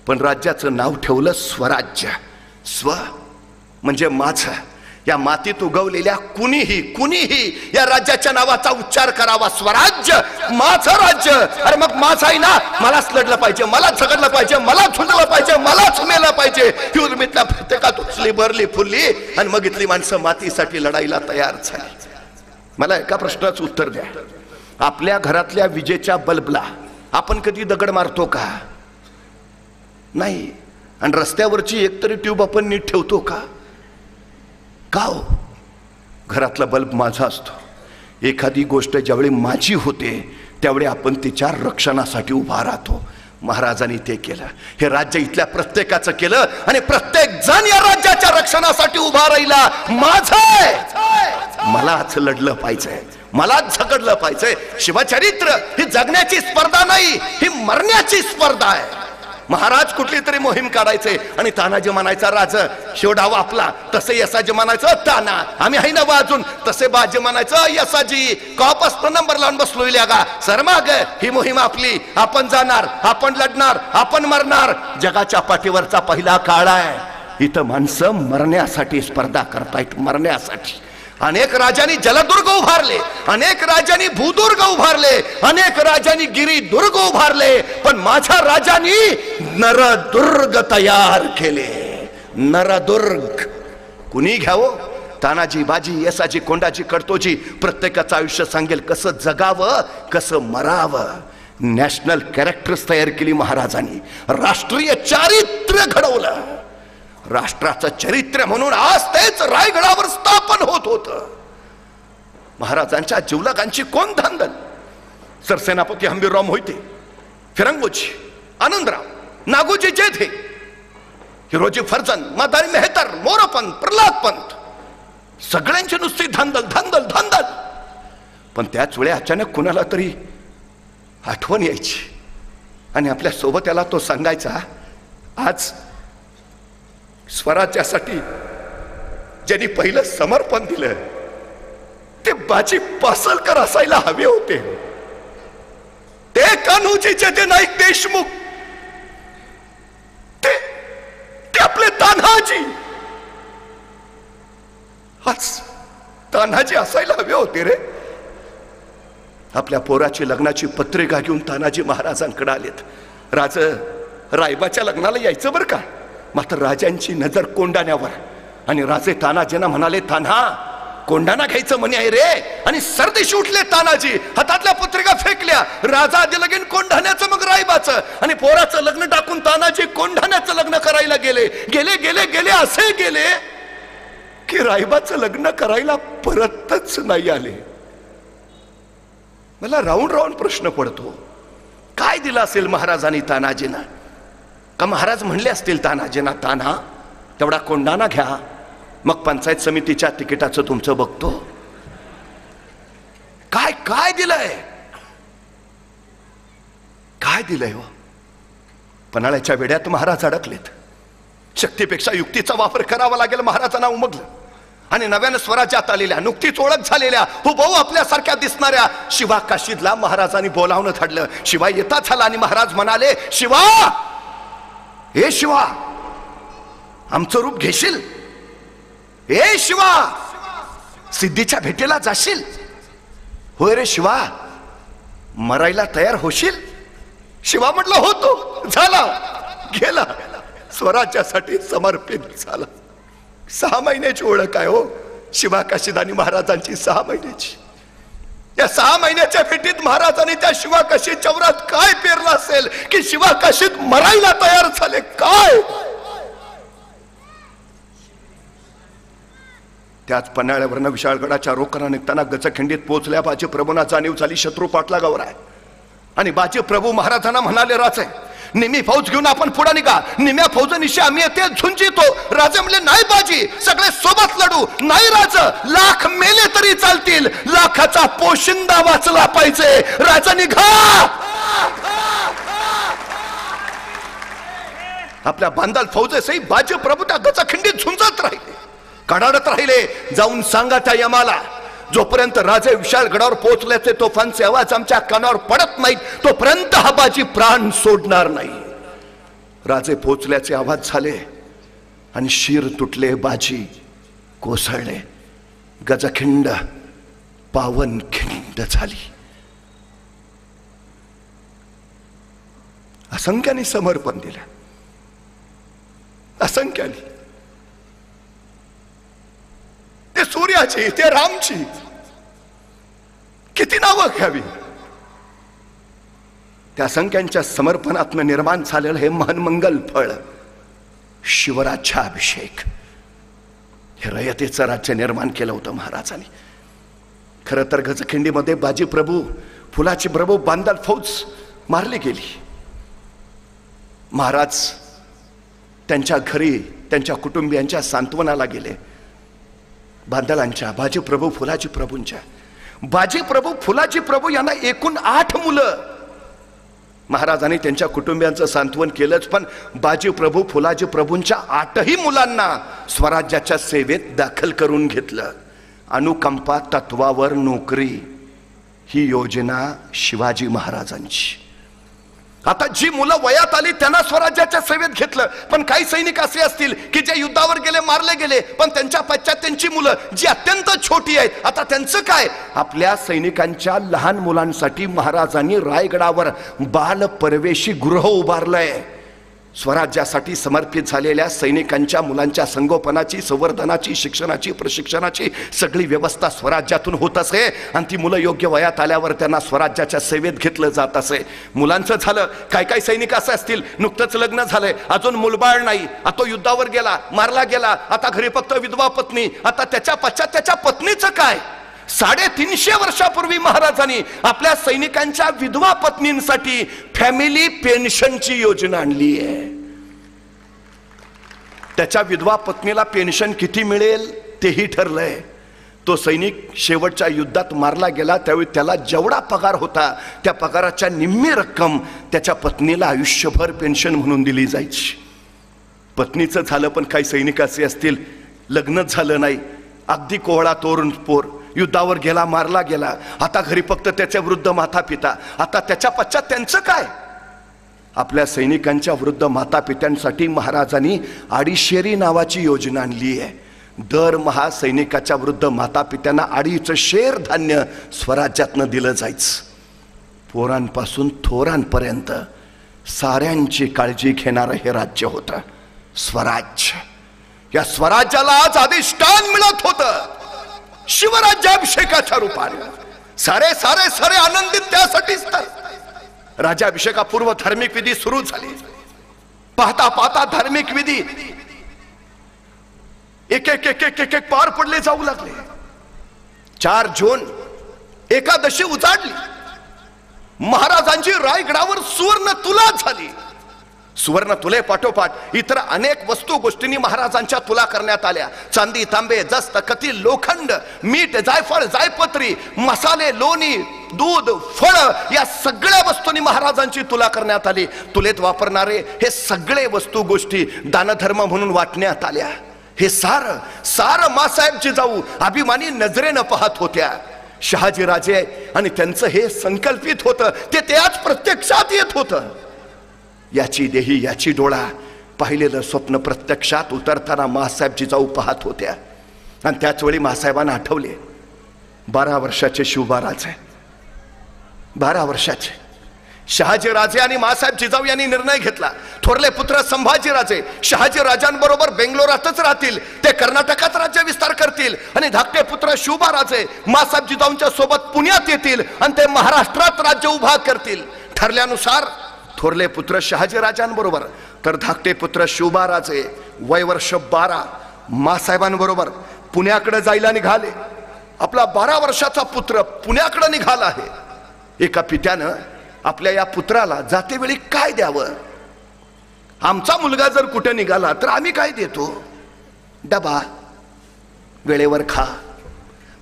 पण राज्याचं नाव ठेवलं स्वराज्य. स्व म्हणजे माझं. या मातीत उगवलेल्या कुणीही या राज्याच्या नावाचा उच्चार करावा. स्वराज्य, माझं राज्य. अरे मग माझं आहे ना, मलाच लढलं पाहिजे, मलाच झगडलं पाहिजे, मलाच झुंजलं पाहिजे, मलाच मेलं पाहिजे. ही उर्मितल्या प्रत्येकात उचली भरली फुलली आणि मग इथली माणसं मातीसाठी लढायला तयार झाली. मला एका प्रश्नाचं उत्तर द्या. आपल्या घरातल्या विजेच्या बल्बला आपण कधी दगड मारतो का? नाही. आणि रस्त्यावरची एकतरी ट्यूब आपण नीट ठेवतो का? का हो? घरातला बल्ब माझा असतो. एखादी गोष्ट ज्यावेळी माझी होते त्यावेळी आपण तिच्या रक्षणासाठी उभा राहतो. महाराजांनी ते केलं. हे राज्य इथल्या प्रत्येकाचं केलं आणि प्रत्येक जण या राज्याच्या रक्षणासाठी उभा राहिला. माझं, मलाच लढलं पाहिजे, मलाच झगडलं पाहिजे. शिवचरित्र ही जगण्याची स्पर्धा नाही, ही मरण्याची स्पर्धा आहे. महाराज कुठली तरी मोहीम काढायचे आणि तानाजी म्हणायचा राज, शेवडावा आपला. तसे यसाजी म्हणायचं ताना, आम्ही आहे ना वाजून. तसे बाजी म्हणायचं यसाजी. कॉपसनं नंबर लावून बसलो का सर माग. ही मोहीम आपली, आपण जाणार, आपण लढणार, आपण मरणार. जगाच्या पाठीवरचा पहिला काळ आहे. इथं माणसं मरण्यासाठी स्पर्धा करतायत, मरण्यासाठी. अनेक राजांनी जलदुर्ग उभारले, अनेक राजांनी भूदुर्ग उभारले, अनेक राजांनी गिरिदुर्ग उभारले, पण माझ्या राजांनी नरदुर्ग तयार केले. नरदुर्ग कुणी घ्यावं? तानाजी, बाजी, येसाजी, कोंडाजी, कडतोजी प्रत्येकाचं आयुष्य सांगेल कसं जगावं, कसं मरावं. नॅशनल कॅरेक्टर्स तयार केली महाराजांनी, राष्ट्रीय चारित्र्य घडवलं. राष्ट्राचं चरित्र म्हणून आज तेच रायगडावर स्थापन होत होतं. महाराजांच्या जिवलगांची कोण धांदल? सरसेनापती हंबीरराव मोहिते, फिरंगोजी, आनंदराव, नागोजी जेधे, हिरोजी फर्जन, मदारी मेहतर, मोरपंत, प्रल्हाद पंत, सगळ्यांची नुसती धांदल धांदल धांदल. पण त्याच वेळी अचानक कुणाला तरी आठवण यायची आणि आपल्या सोबत याला तो सांगायचा, आज स्वराज्यासाठी ज्यांनी पहिलं समर्पण दिलं ते बाजी पासलकर असायला हवे होते. ते कान्होजीचे ते नाईक देशमुख, ते आपले तान्हाजी. आज तान्हाजी असायला हवे होते रे. आपल्या पोराची लग्नाची पत्रिका घेऊन तानाजी महाराजांकडे आलेत. रायबाच्या लग्नाला यायचं बरं का, मात्र राजांची नजर कोंडाण्यावर. आणि राजे तानाजींना म्हणाले, तान्हा कोंडाणा घ्यायचं म्हणे आहे रे. आणि सरदेशी उठले तानाजी, हातातल्या पत्रिका फेकल्या. राजा आधी लगीन कोंढाण्याचं, मग रायबाचं. आणि पोराचं लग्न टाकून तानाजी कोंढाण्याचं लग्न करायला गेले. गेले गेले गेले असे गेले की रायबाचं लग्न करायला परतच नाही आले. मला राऊंड राऊंड प्रश्न पडतो, काय दिलं असेल महाराजांनी तानाजींना? का महाराज म्हणले असतील तानाजींना, तान्हा तेवढा कोंडाणा घ्या, मग पंचायत समितीच्या तिकिटाचं तुमचं बघतो. काय काय दिलंय, काय दिलंय हो? पन्हाळ्याच्या वेड्यात महाराज अडकलेत. शक्तीपेक्षा युक्तीचा वापर करावा लागेल महाराजांना उमगलं. आणि नव्यानं स्वराज्यात आलेल्या, नुकतीच ओळख झालेल्या, हुबहू आपल्यासारख्या दिसणाऱ्या शिवा काशीदला महाराजांनी बोलावणं धाडलं. शिवा येताच झाला आणि महाराज म्हणाले, शिवा, हे शिवा, आमचं रूप घेशील? ए शिवा, सिद्धीच्या भेटीला जाशील? होय रे शिवा, मरायला तयार होशील? शिवा म्हटलं होतो. झाला, गेला, स्वराज्यासाठी समर्पित झाला. 6 महिन्याची ओळख आहे हो शिवा काशीद आणि महाराजांची, 6 महिन्याची. या 6 महिन्याच्या भेटीत महाराजांनी त्या शिवा काशीद चौरात काय पेरलं असेल की शिवा काशीद मरायला तयार झाले. काय त्याच पन्हाळ्यावरनं विशाळगडाच्या रोकरा निघताना गजखिंडीत पोहोचल्या बाजी प्रभूंना जाणीव झाली शत्रू पाठलागावर आहे. आणि बाजी प्रभू महाराजांना म्हणाले, राजे निमी फौज घेऊन आपण पुढे निघा, निम्या फौजनिशी आम्ही येथे झुंजितो. राजे म्हणले, नाही बाजी, सगळे सोबत लढू. नाही राज, लाख मेले तरी चालतील, लाखाचा पोशिंदा वाचला पाहिजे. राजा निघा. आपल्या बांधाल फौजेसही बाजी प्रभू त्या गजखिंडीत झुंजत राहिले, कडाडत राहिले. जाऊन सांगा त्या यमाला, जोपर्यंत राजे विशाळगडावर पोहोचल्याचे तोफांचे आवाज आमच्या कानावर पडत नाहीत तोपर्यंत हा बाजी प्राण सोडणार नाही. राजे पोहोचल्याचे आवाज झाले आणि शीर तुटले, बाजी कोसळले. गजखिंड पावनखिंड झाली. असंख्याने समर्पण दिलं, असंख्याने. ते सूर्याची, ते रामची, किती नावं घ्यावी. त्या संख्यांच्या समर्पणातून निर्माण झालेलं हे महानमंगल फळ शिवराज्याभिषेक, हे रयतेचं राज्य निर्माण केलं होतं महाराजांनी. खरं तर गजखिंडीमध्ये बाजी प्रभू, फुलाची प्रभू, बांधाल फौज मारली गेली. महाराज त्यांच्या घरी त्यांच्या कुटुंबियांच्या सांत्वनाला गेले. बांदलांच्या, बाजी प्रभू, फुलाजी प्रभूंच्या. बाजी प्रभू, फुलाजी प्रभू यांना एकूण 8 मुलं. महाराजांनी त्यांच्या कुटुंबियांचं सांत्वन केलंच, पण बाजी प्रभू, फुलाजी प्रभूंच्या 8ही मुलांना स्वराज्याच्या सेवेत दाखल करून घेतलं. अनुकंपा तत्वावर नोकरी ही योजना शिवाजी महाराजांची. आता जी मुलं वयात आली त्यांना स्वराज्याच्या सेवेत घेतलं, पण काही सैनिक असे असतील की जे युद्धावर गेले, मारले गेले, पण त्यांच्या पश्चात त्यांची मुलं जी अत्यंत छोटी आहेत, आता त्यांचं काय? आपल्या सैनिकांच्या लहान मुलांसाठी महाराजांनी रायगडावर बाल परवेशी गृह उभारलंय. स्वराज्यासाठी समर्पित झालेल्या सैनिकांच्या मुलांच्या संगोपनाची, संवर्धनाची, शिक्षणाची, प्रशिक्षणाची सगळी व्यवस्था स्वराज्यातून होत असे. आणि ती मुलं योग्य वयात आल्यावर त्यांना स्वराज्याच्या सेवेत घेतलं जात असे. मुलांचं झालं. काय काय सैनिक असे असतील, नुकतंच लग्न झालंय, अजून मुलबाळ नाही, आता तो युद्धावर गेला, मारला गेला, आता घरी फक्त विधवा पत्नी. आता त्याच्या पश्चात त्याच्या पत्नीचं काय? 350 वर्षापूर्वी महाराजांनी आपल्या सैनिकांच्या विधवा पत्नींसाठी फॅमिली पेन्शनची योजना आणली आहे. त्याच्या विधवा पत्नीला पेन्शन किती मिळेल तेही ठरलंय. तो सैनिक शेवटच्या युद्धात मारला गेला त्यावेळी त्याला जेवढा पगार होता त्या पगाराच्या निम्मी रक्कम त्याच्या पत्नीला आयुष्यभर पेन्शन म्हणून दिली जायची. पत्नीचं झालं, पण काही सैनिक असे असतील लग्नच झालं नाही, अगदी कोहळा तोरण पोर, युद्धावर गेला, मारला गेला, आता घरी फक्त त्याच्या वृद्ध माता पिता. आता त्याच्या पश्चात त्यांचं काय? आपल्या सैनिकांच्या वृद्ध माता पित्यांसाठी महाराजांनी अडीशेरी नावाची योजना आणली आहे. दरमहा सैनिकाच्या वृद्ध माता पित्यांना 2.5 शेर धान्य स्वराज्यातनं दिलं जायचं. पोरांपासून थोरांपर्यंत साऱ्यांची काळजी घेणारं हे राज्य होतं स्वराज्य. या स्वराज्याला आज अधिष्ठान मिळत होतं शिवराज्याभिषेकाच्या रूपाने. सारे सारे सारे आनंदित त्यासाठीच तर. राज्याभिषेकापूर्व धार्मिक विधी सुरू झाली. पाहता पाहता धार्मिक विधी एक एक एक एक एक पार पडले जाऊ लागले. 4 जून एकादशी उजाडली. महाराजांची रायगडावर सुवर्ण तुला झाली. सुवर्ण तुले पाठोपाठ इतर अनेक वस्तू गोष्टींनी महाराजांच्या तुला करण्यात आल्या. चांदी, तांबे, जस्त, कथी, लोखंड, मीठ, जायफळ, जायपत्री, मसाले, लोणी, दूध, फळ या सगळ्या वस्तूंनी महाराजांची तुला करण्यात आली. तुलेत वापरणारे हे सगळे वस्तू गोष्टी दानधर्म म्हणून वाटण्यात आल्या. हे सार मासाहेब जिजाऊ अभिमानी नजरेनं पाहत होत्या. शहाजी राजे आणि त्यांचं हे संकल्पित होतं ते आज प्रत्यक्षात येत होतं. याची देही याची डोळा पाहिलेलं स्वप्न प्रत्यक्षात उतरताना मासाहेब जिजाऊ पाहत होत्या. आणि त्याच वेळी मासाहेबांना आठवले 12 वर्षाचे शिवबाराजे, 12 वर्षाचे शहाजी राजे आणि मासाहेब जिजाऊ यांनी निर्णय घेतला. थोरले पुत्र संभाजी राजे शहाजी राजांबरोबर बेंगलोरातच राहतील, ते कर्नाटकात राज्य विस्तार करतील. आणि धाकटे पुत्र शिवबाराजे मासाहेब जिजाऊंच्या सोबत पुण्यात येतील आणि ते महाराष्ट्रात राज्य उभा करतील. ठरल्यानुसार थोरले पुत्र शहाजी राजांबरोबर तर धाकटे पुत्र शिवबाराजे वय वर्ष 12 मासाहेबांबरोबर पुण्याकडे जायला निघाले. आपला 12 वर्षाचा पुत्र पुण्याकडे निघाला आहे. एका पित्यानं आपल्या या पुत्राला जातेवेळी काय द्यावं? आमचा मुलगा जर कुठे निघाला तर आम्ही काय देतो? डबा, वेळेवर खा,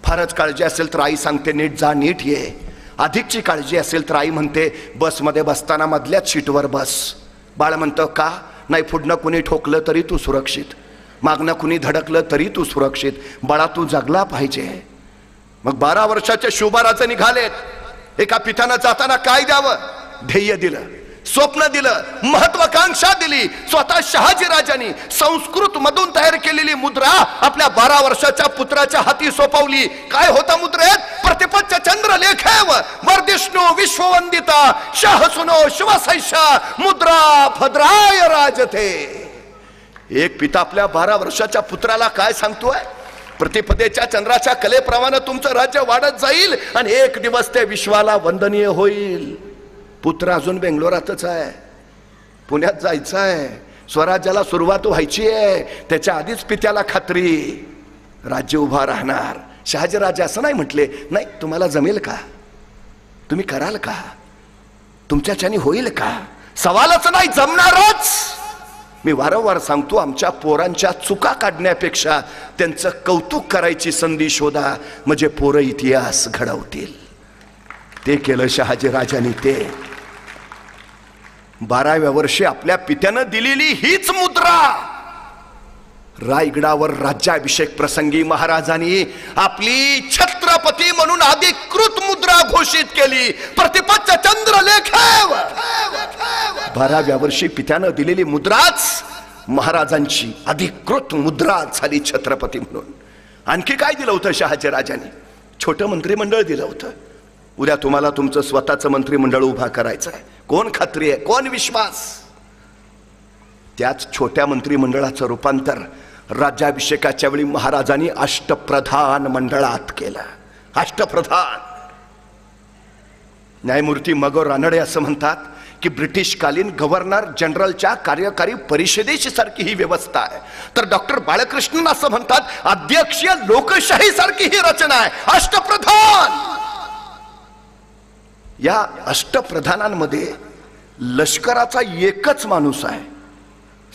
फारच काळजी असेल तर आई सांगते नीट जा नीट ये, अधिकची काळजी असेल तर आई म्हणते बसमध्ये बसताना मधल्याच सीटवर बस. बाळ म्हणतं का? नाही, पुढनं कुणी ठोकलं तरी तू सुरक्षित, मागणं कुणी धडकलं तरी तू सुरक्षित, बाळा तू जगला पाहिजे. मग 12 वर्षाचे शिवबाराजे निघालेत. एका पित्यानं जाताना काय द्यावं? ध्येय दिलं, स्वप्न दिलं, महत्वाकांक्षा दिली. स्वतः शहाजी राजांनी संस्कृत मधून तयार केलेली मुद्रा आपल्या 12 वर्षाच्या पुत्राच्या हाती सोपवली. काय होता मुद्रेत? प्रतिपच्च चंद्र लेखेव वर्धिष्णू विश्ववंदिता शाह सुनो शिवसैषा मुद्रा भद्राय राजते. एक पिता आपल्या 12 वर्षाच्या पुत्राला काय सांगतोय? प्रतिपदेच्या चंद्राच्या कलेप्रमाणे तुमचं राज्य वाढत जाईल आणि एक दिवस ते विश्वाला वंदनीय होईल. पुत्र अजून बेंगलोरातच आहे, पुण्यात जायचं आहे, स्वराज्याला सुरुवात व्हायची आहे. त्याच्या आधीच पित्याला खात्री राज्य उभा राहणार. शहाजीराजे असं नाही म्हटले, नाही तुम्हाला जमेल का? तुम्ही कराल का? तुमच्याच्याने होईल का? सवालच नाही, जमणारच. मी वारंवार सांगतो, आमच्या पोरांच्या चुका काढण्यापेक्षा त्यांचं कौतुक करायची संधी शोधा, म्हणजे पोरं इतिहास घडवतील. ते केलं शहाजी राजांनी. ते 12व्या वर्षी आपल्या पित्यानं दिलेली हीच मुद्रा रायगडावर राज्याभिषेक प्रसंगी महाराजांनी आपली छत्रपती म्हणून अधिकृत मुद्रा घोषित केली. प्रतिपच्च चंद्र लेखेव 12व्या वर्षी पित्यानं दिलेली मुद्राच महाराजांची अधिकृत मुद्रा झाली छत्रपती म्हणून. आणखी काय दिलं होतं शहाजीराजांनी? छोटं मंत्रिमंडळ दिलं होतं. उद्या तुम्हाला तुमचं स्वतःचं मंत्रिमंडळ उभा करायचं आहे. कोण खात्री आहे, कोण विश्वास? त्याच छोट्या मंत्रिमंडळाचं रूपांतर राज्याभिषेकाच्या वेळी महाराजांनी अष्टप्रधान मंडळात केलं. अष्टप्रधान. न्यायमूर्ती मगो रानडे असं म्हणतात की ब्रिटिशकालीन गव्हर्नर जनरलच्या कार्यकारी परिषदेची सारखी ही व्यवस्था आहे. तर डॉक्टर बाळकृष्णन असं म्हणतात अध्यक्षीय लोकशाही सारखी ही रचना आहे. अष्टप्रधान. या अष्टप्रधानांमध्ये लष्कराचा एकच माणूस आहे,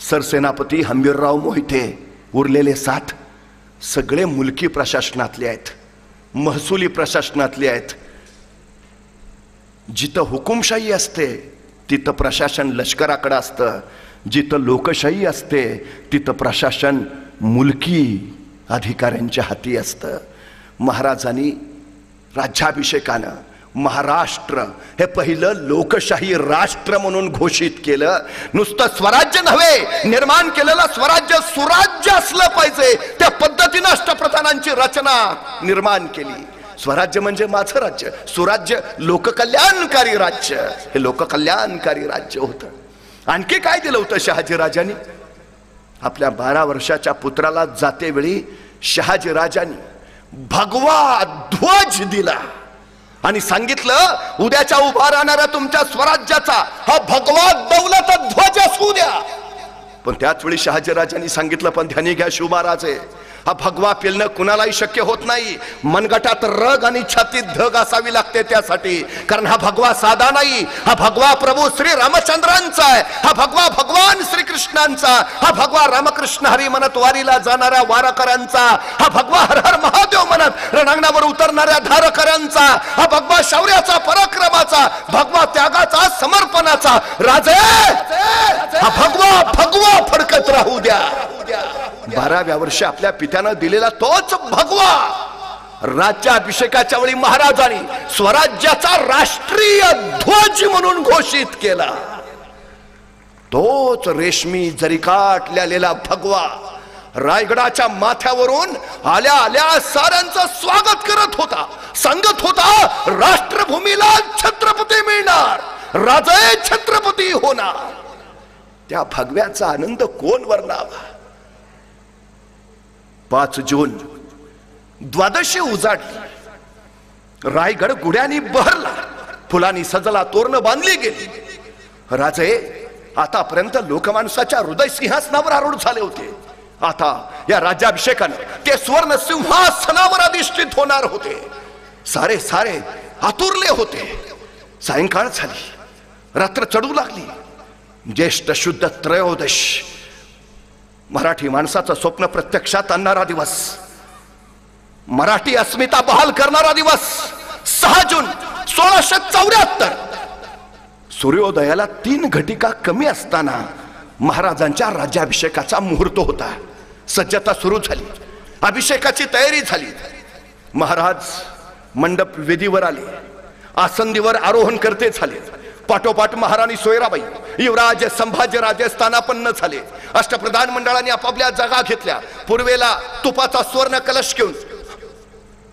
सरसेनापती हंबीरराव मोहिते. उरलेले 7 सगळे मुलकी प्रशासनातले आहेत, महसुली प्रशासनातले आहेत. जिथं हुकुमशाही असते तिथं प्रशासन लष्कराकडे असतं, जिथं लोकशाही असते तिथं प्रशासन मुलकी अधिकाऱ्यांच्या हाती असतं. महाराजांनी राज्याभिषेकानं महाराष्ट्र हे पहिलं लोकशाही राष्ट्र म्हणून घोषित केलं. नुसतं स्वराज्य नव्हे, निर्माण केलेलं स्वराज्य सुराज्य असलं पाहिजे त्या पद्धतीनं अष्टप्रधानांची रचना निर्माण केली. स्वराज्य म्हणजे माझं राज्य, सुराज्य लोककल्याणकारी राज्य. हे लोककल्याणकारी राज्य होतं. आणखी काय दिलं होतं शहाजीराजांनी? आपल्या 12 वर्षाच्या पुत्राला जातेवेळी शहाजीराजांनी भगवा ध्वज दिला आणि सांगितलं उद्याच्या उभा राहणाऱ्या तुमच्या स्वराज्याचा हा भगवा दौलत ध्वज असू द्या. पण त्याच वेळी शहाजीराजांनी सांगितलं पण ध्यानी घ्या शिवमहाराजे, हा भगवा पेलणं कुणालाही शक्य होत नाही. मनगटात रग आणि छातीत धग असावी लागते त्यासाठी. कारण हा भगवा साधा नाही, हा भगवा प्रभू श्री रामचंद्रांचा आहे, हा भगवा भगवान श्रीकृष्णांचा, हा भगवा रामकृष्ण हरी म्हणत वारीला जाणाऱ्या वारकऱ्यांचा, हा भगवा हर हर महादेव म्हणत रणांगणावर उतरणाऱ्या धारकऱ्यांचा, हा भगवा शौर्याचा पराक्रमाचा, भगवा त्यागाचा समर्पणाचा. राजे हा भगवा भगवा फडकत राहू द्या. 12व्या वर्षी आपल्या पित्यानं दिलेला तोच भगवा राज्याभिषेकाच्या वेळी महाराजांनी स्वराज्याचा राष्ट्रीय ध्वज म्हणून घोषित केला. तोच रेशमी जरी काटलेला भगवा रायगडाच्या माथ्यावरून आल्या आल्या साऱ्यांचं स्वागत करत होता, सांगत होता राष्ट्रभूमीला छत्रपती मिळणार, राजे छत्रपती होणार. त्या भगव्याचा आनंद कोण वर्णावा? 5 जून द्वादशी उजाडली, रायगड गुड्यानी बहरला, फुलांनी सजला, तोरण बांधली गेली. राजे आतापर्यंत लोकमानसाच्या हृदय सिंहासनावर आरूढ झाले होते. आता या राज्याभिषेकाने ते स्वर्ण सिंहासनावर अधिष्ठित होणार होते. सारे सारे आतुरले होते. सायंकाळ झाली, रात्र चढू लागली. ज्येष्ठ शुद्ध त्रयोदश, मराठी माणसाचं स्वप्न प्रत्यक्षात आणणारा दिवस, मराठी अस्मिता बहाल करणारा दिवस. 6 जून 1674 सूर्योदयाला 3 घटिका कमी असताना महाराजांच्या राज्याभिषेकाचा मुहूर्त होता. सज्जता सुरू झाली, अभिषेकाची तयारी झाली. महाराज मंडप वेदीवर आले, आसंदीवर आरोहण करते झाले. पाठोपाठ महाराणी सोयराबाई, युवराज संभाजीराजे स्थानापन्न झाले. अष्टप्रधान मंडळाने आपापल्या जागा घेतल्या. पूर्वेला तुपाचा सुवर्ण कलश घेऊन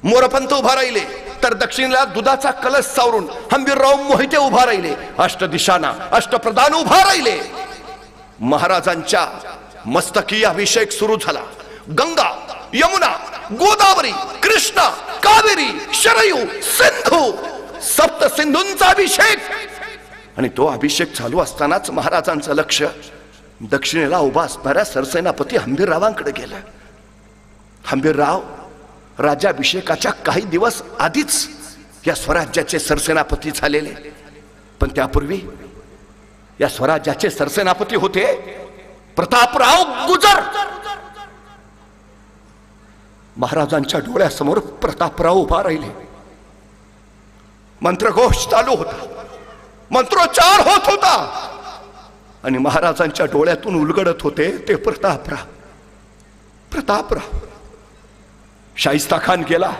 मोरपंत उभा राहिले, तर दक्षिणेला दुधाचा कलश सावरून हंबीरराव मोहिते उभा राहिले. अष्टदिशांना अष्टप्रधान उभा राहिले. महाराजांच्या मस्तकी अभिषेक सुरू झाला. गंगा, यमुना, गोदावरी, कृष्णा, कावेरी, शरयू, सिंधू, सप्त सिंधूंचा अभिषेक. आणि तो अभिषेक चालू असतानाच महाराजांचं लक्ष दक्षिणेला उभा असणाऱ्या सरसेनापती हंबीररावांकडे गेलं. हंबीरराव राज्याभिषेकाच्या काही दिवस आधीच या स्वराज्याचे सरसेनापती झालेले, पण त्यापूर्वी या स्वराज्याचे सरसेनापती होते प्रतापराव गुजर. महाराजांच्या डोळ्यासमोर प्रतापराव उभा राहिले. मंत्रघोष चालू होता, मंत्रोच्चार होत होता आणि महाराजांच्या डोळ्यातून उलगडत होते ते प्रतापराव. प्रतापराव शाहिस्ता खान गेला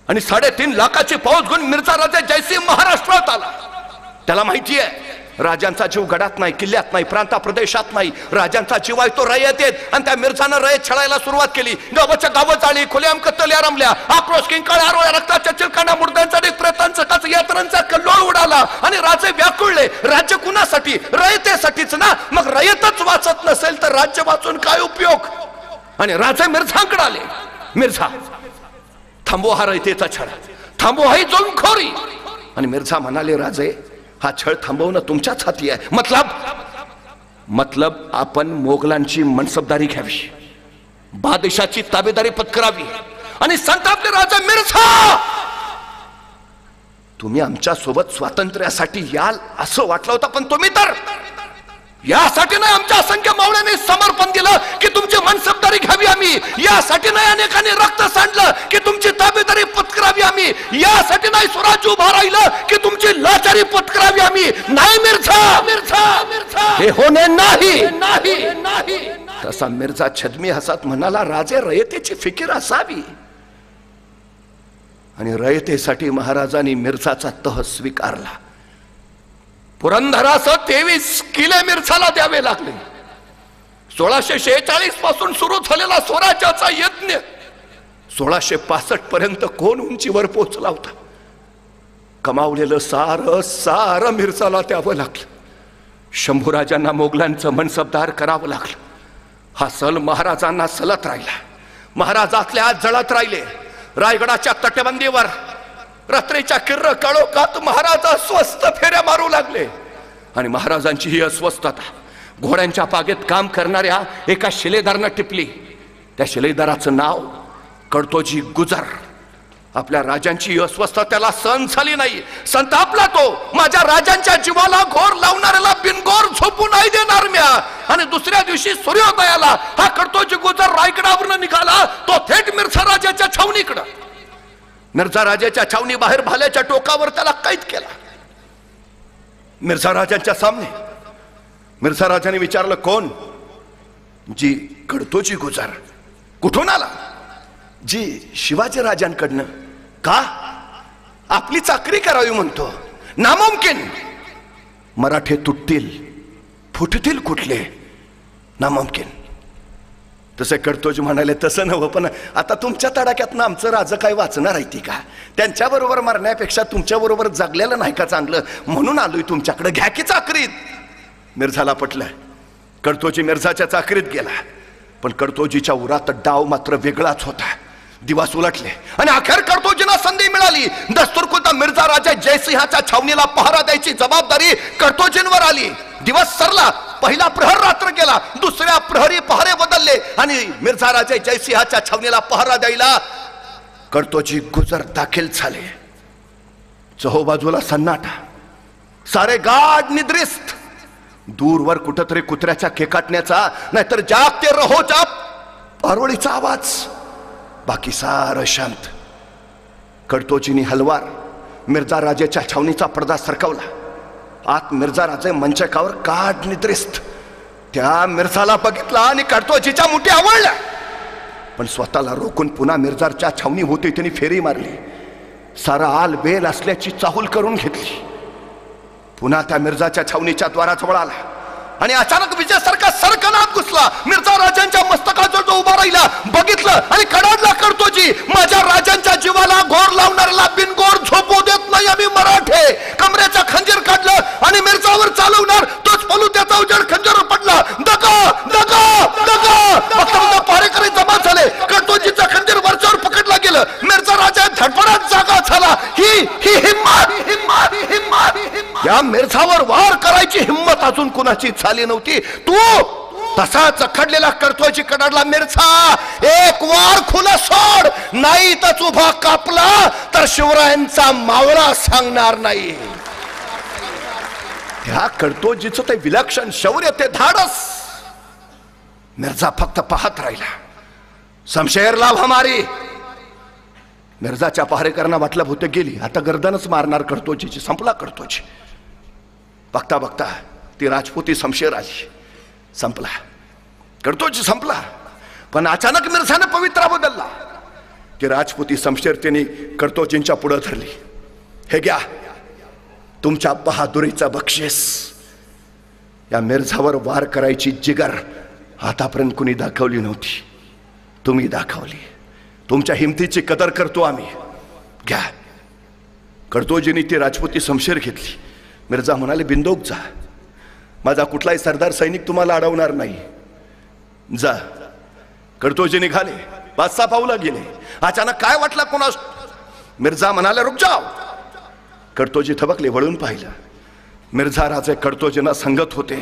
आणि 3.5 लाखाची फौज घेऊन मिर्झा राजा जयसिंग महाराष्ट्रात आला. त्याला माहिती आहे राजांचा जीव गडात नाही, किल्ल्यात नाही, प्रांता प्रदेशात नाही. राजांचा जीव आहे तो रयतेत. आणि त्या मिर्झानं रयत छळायला सुरुवात केली. गावाच्या गावं जाळली, खुलेआम कत्तल्या रमल्या, आक्रोश, किंकाळ्या, आरोळ्या, रक्ताच्या चिलकांना, मुर्द्यांचा ढीग, प्रेतांचा काच, यात्रांचा कल्लोळ उडाला. आणि राजे व्याकुळले. राज्य कुणासाठी? रयतेसाठीच ना. मग रयतच वाचत नसेल तर राज्य वाचून काय उपयोग? आणि राजे मिर्झांकडे आले. मिर्झा, थांबवा हा रयतेचा छळ, थांबवा ही जुलमखोरी. आणि मिर्झा म्हणाले, राजे हा छळ थांबवणं तुमच्याच हाती आहे. मतलब आपण मोगलांची मनसबदारी घ्यावी, बादशाची ताबेदारी पत्करावी. आणि संतापले राजा मिर्झा, तुम्ही आमच्या सोबत स्वातंत्र्यासाठी याल असं वाटलं होतं, पण तुम्ही तर यासाठी नाही आमच्या असंख्य मावळ्यांनी समर्पण दिलं की तुमची मनसबदारी घ्यावी आम्ही. यासाठी नाही अनेकांनी रक्त सांडलं की तुमची ताबेदारी पत्करावी आम्ही. यासाठी नाही स्वराज्य उभा राहिलं की तुमची लाचारी पत्करावी आम्ही. नाही मिर्झा, हे होणे नाही. तसा मिर्झा छद्मी हसत म्हणाला, राजे रयतेची फिकीर असावी. आणि रयतेसाठी महाराजांनी मिर्झाचा तह स्वीकारला. पुरंदरासह 23 किल्ले मिर्झाला द्यावे लागले. 1646 पासून सुरू झालेला स्वराज्याचा यज्ञ 1665 पर्यंत कोण उंचीवर पोहोचला होता. कमावलेलं सारं मिर्झाला द्यावं लागलं. शंभूराजांना मोगलांचं मनसबदार करावं लागलं. हा सल महाराजांना सलत राहिला. महाराज आतल्या आत जळत राहिले. रायगडाच्या तटबंदीवर रात्रीच्या किर्र काळोखात महाराज अस्वस्थ फेऱ्या मारू लागले. आणि महाराजांची ही अस्वस्थता घोड्यांच्या पागेत काम करणाऱ्या एका शिलेदारानं टिपली. त्या शिलेदाराचं नाव कडतोजी गुजर. आपल्या राजांची अस्वस्थता त्याला सहन झाली नाही. संतापला तो, माझ्या राजांच्या जीवाला घोर लावणाऱ्याला बिनघोर झोपू नाही देणार म्या. आणि दुसऱ्या दिवशी सूर्योदयाला हा कडतोजी गुजर रायगडावरून निघाला. तो थेट मिर्झा राजाच्या छावणीकडे. मिर्झा राजाच्या छावणी बाहेर भाल्याच्या टोकावर त्याला कैद केला. मिर्झा राजांच्या सामने मिर्झा राजाने विचारलं, कोण? जी कडतोजी गुजर. कुठून आला? जी शिवाजी राजांकडनं. का? आपली चाकरी करावी म्हणतो. नामुमकिन. मराठे तुटतील, फुटतील कुठले? नामुमकिन. तसे कडतोजी म्हणाले, तसं नव्ह, पण आता तुमच्या तडाख्यातनं आमचं राजा काय वाचणार आहे ती का? त्यांच्याबरोबर मरण्यापेक्षा तुमच्याबरोबर जगलेलं नाही का चांगलं? म्हणून आलोय तुमच्याकडे, घ्या की चाकरीत. मिर्झाला पटलं. कडतोजी मिर्झाच्या चाकरीत गेला. पण कडतोजीच्या उरात डाव मात्र वेगळाच होता. दिवस उलटले आणि अखेर कडतोजींना संधी मिळाली. दस्तूरखुद्द मिर्झा राजा जयसिंहाच्या छावणीला पहारा द्यायची जबाबदारी कडतोजींवर आली. दिवस सरला. पहिला प्रहर रात्र गेला. दुसऱ्या प्रहरी पहारे बदलले आणि मिर्झा राजे जयसिंहाच्या छावणीला पहारा द्यायला कडतोजी गुजर दाखल झाले. चहूबाजूला सन्नाटा, सारे गाढ निद्रिस्त. दूरवर कुठंतरी कुत्र्याच्या केकाटण्याचा नाहीतर जागते रहोच्या पारोळीचा आवाज. बाकी सारं शांत. कडतोजींनी हलवार मिर्झा राजेच्या छावणीचा पडदा सरकवला. आत मिर्झा राजे मंचकावर गाढ निद्रिस्त. त्या मिर्झाला बघितला आणि कडतोजीच्या मुठी आवळल्या. पण स्वतःला रोखून पुन्हा मिर्झाच्या छावणी होती त्यांनी फेरी मारली. सारा आल बेल असल्याची चाहूल करून घेतली. पुन्हा त्या मिर्झाच्या छावणीच्या द्वाराजवळ आला आणि अचानक विजयासारखा सरकनात घुसला. मिर्झा राजांच्या मस्तकाजवळ जो उभा राहिला, बघितलं आणि कडाडला कडतोजी, माझ्या राजांच्या जीवाला घोर लावणाऱ्याला बिनघोर झोपू देत नाही आम्ही मराठे. कमरेचा खंजीर काढलं आणि मिर्झावर चालवणार तोच पलू त्याचा उजेड खंजीर पडला. दगा दगा दगा. पारेकरी जमा झाले. कडतोजीचं खंजीर वरच्यावर पकडला गेलं. मिर्झा राजा धडपडात जागा झाला. ही हिम्मत. या मिर्झावर वार करायची हिम्मत अजून कुणाची झाली नव्हती. तू तसाच खडलेला कडतोजी कडाडला. मिर्झा, एक वार खुला सोड, नाही तर उभा कापला तर शिवरायांचा मावळा सांगणार नाही. ह्या कडतोजीचं ते विलक्षण शौर्य, ते धाडस. मिर्झा फक्त पाहत राहिला. शमशेर लाभ हमारी. मिर्झाच्या पहारेकरांना वाटलं भूत गेली, आता गर्दनच मारणार कडतोजीची. संपला कडतोजी. बघता बघता ती राजपुती शमशेर आली. संपला कडतोजी, संपला. पण अचानक मिर्झाने पवित्रा बदलला. की राजपुती शमशेर त्यांनी कडतोजींच्या पुढे धरली. हे घ्या तुमच्या बहादुरीचं बक्षीस. या मिर्झावर वार करायची जिगर आतापर्यंत कुणी दाखवली नव्हती. तुम्ही दाखवली. तुमच्या हिमतीची कदर करतो आम्ही. घ्या. कडतोजींनी ती राजपुती शमशेर घेतली. मिर्झा म्हणाले, बिंदोक जा, माझा कुठलाही सरदार सैनिक तुम्हाला अडवणार नाही, जा. कडतोजी निघाले. 5-6 पावलं गेले. अचानक काय वाटलं कोणास? मिर्झा म्हणाले, रुक जाओ. कडतोजी थबकले, वळून पाहिलं. मिर्झा राजे कडतोजींना सांगत होते,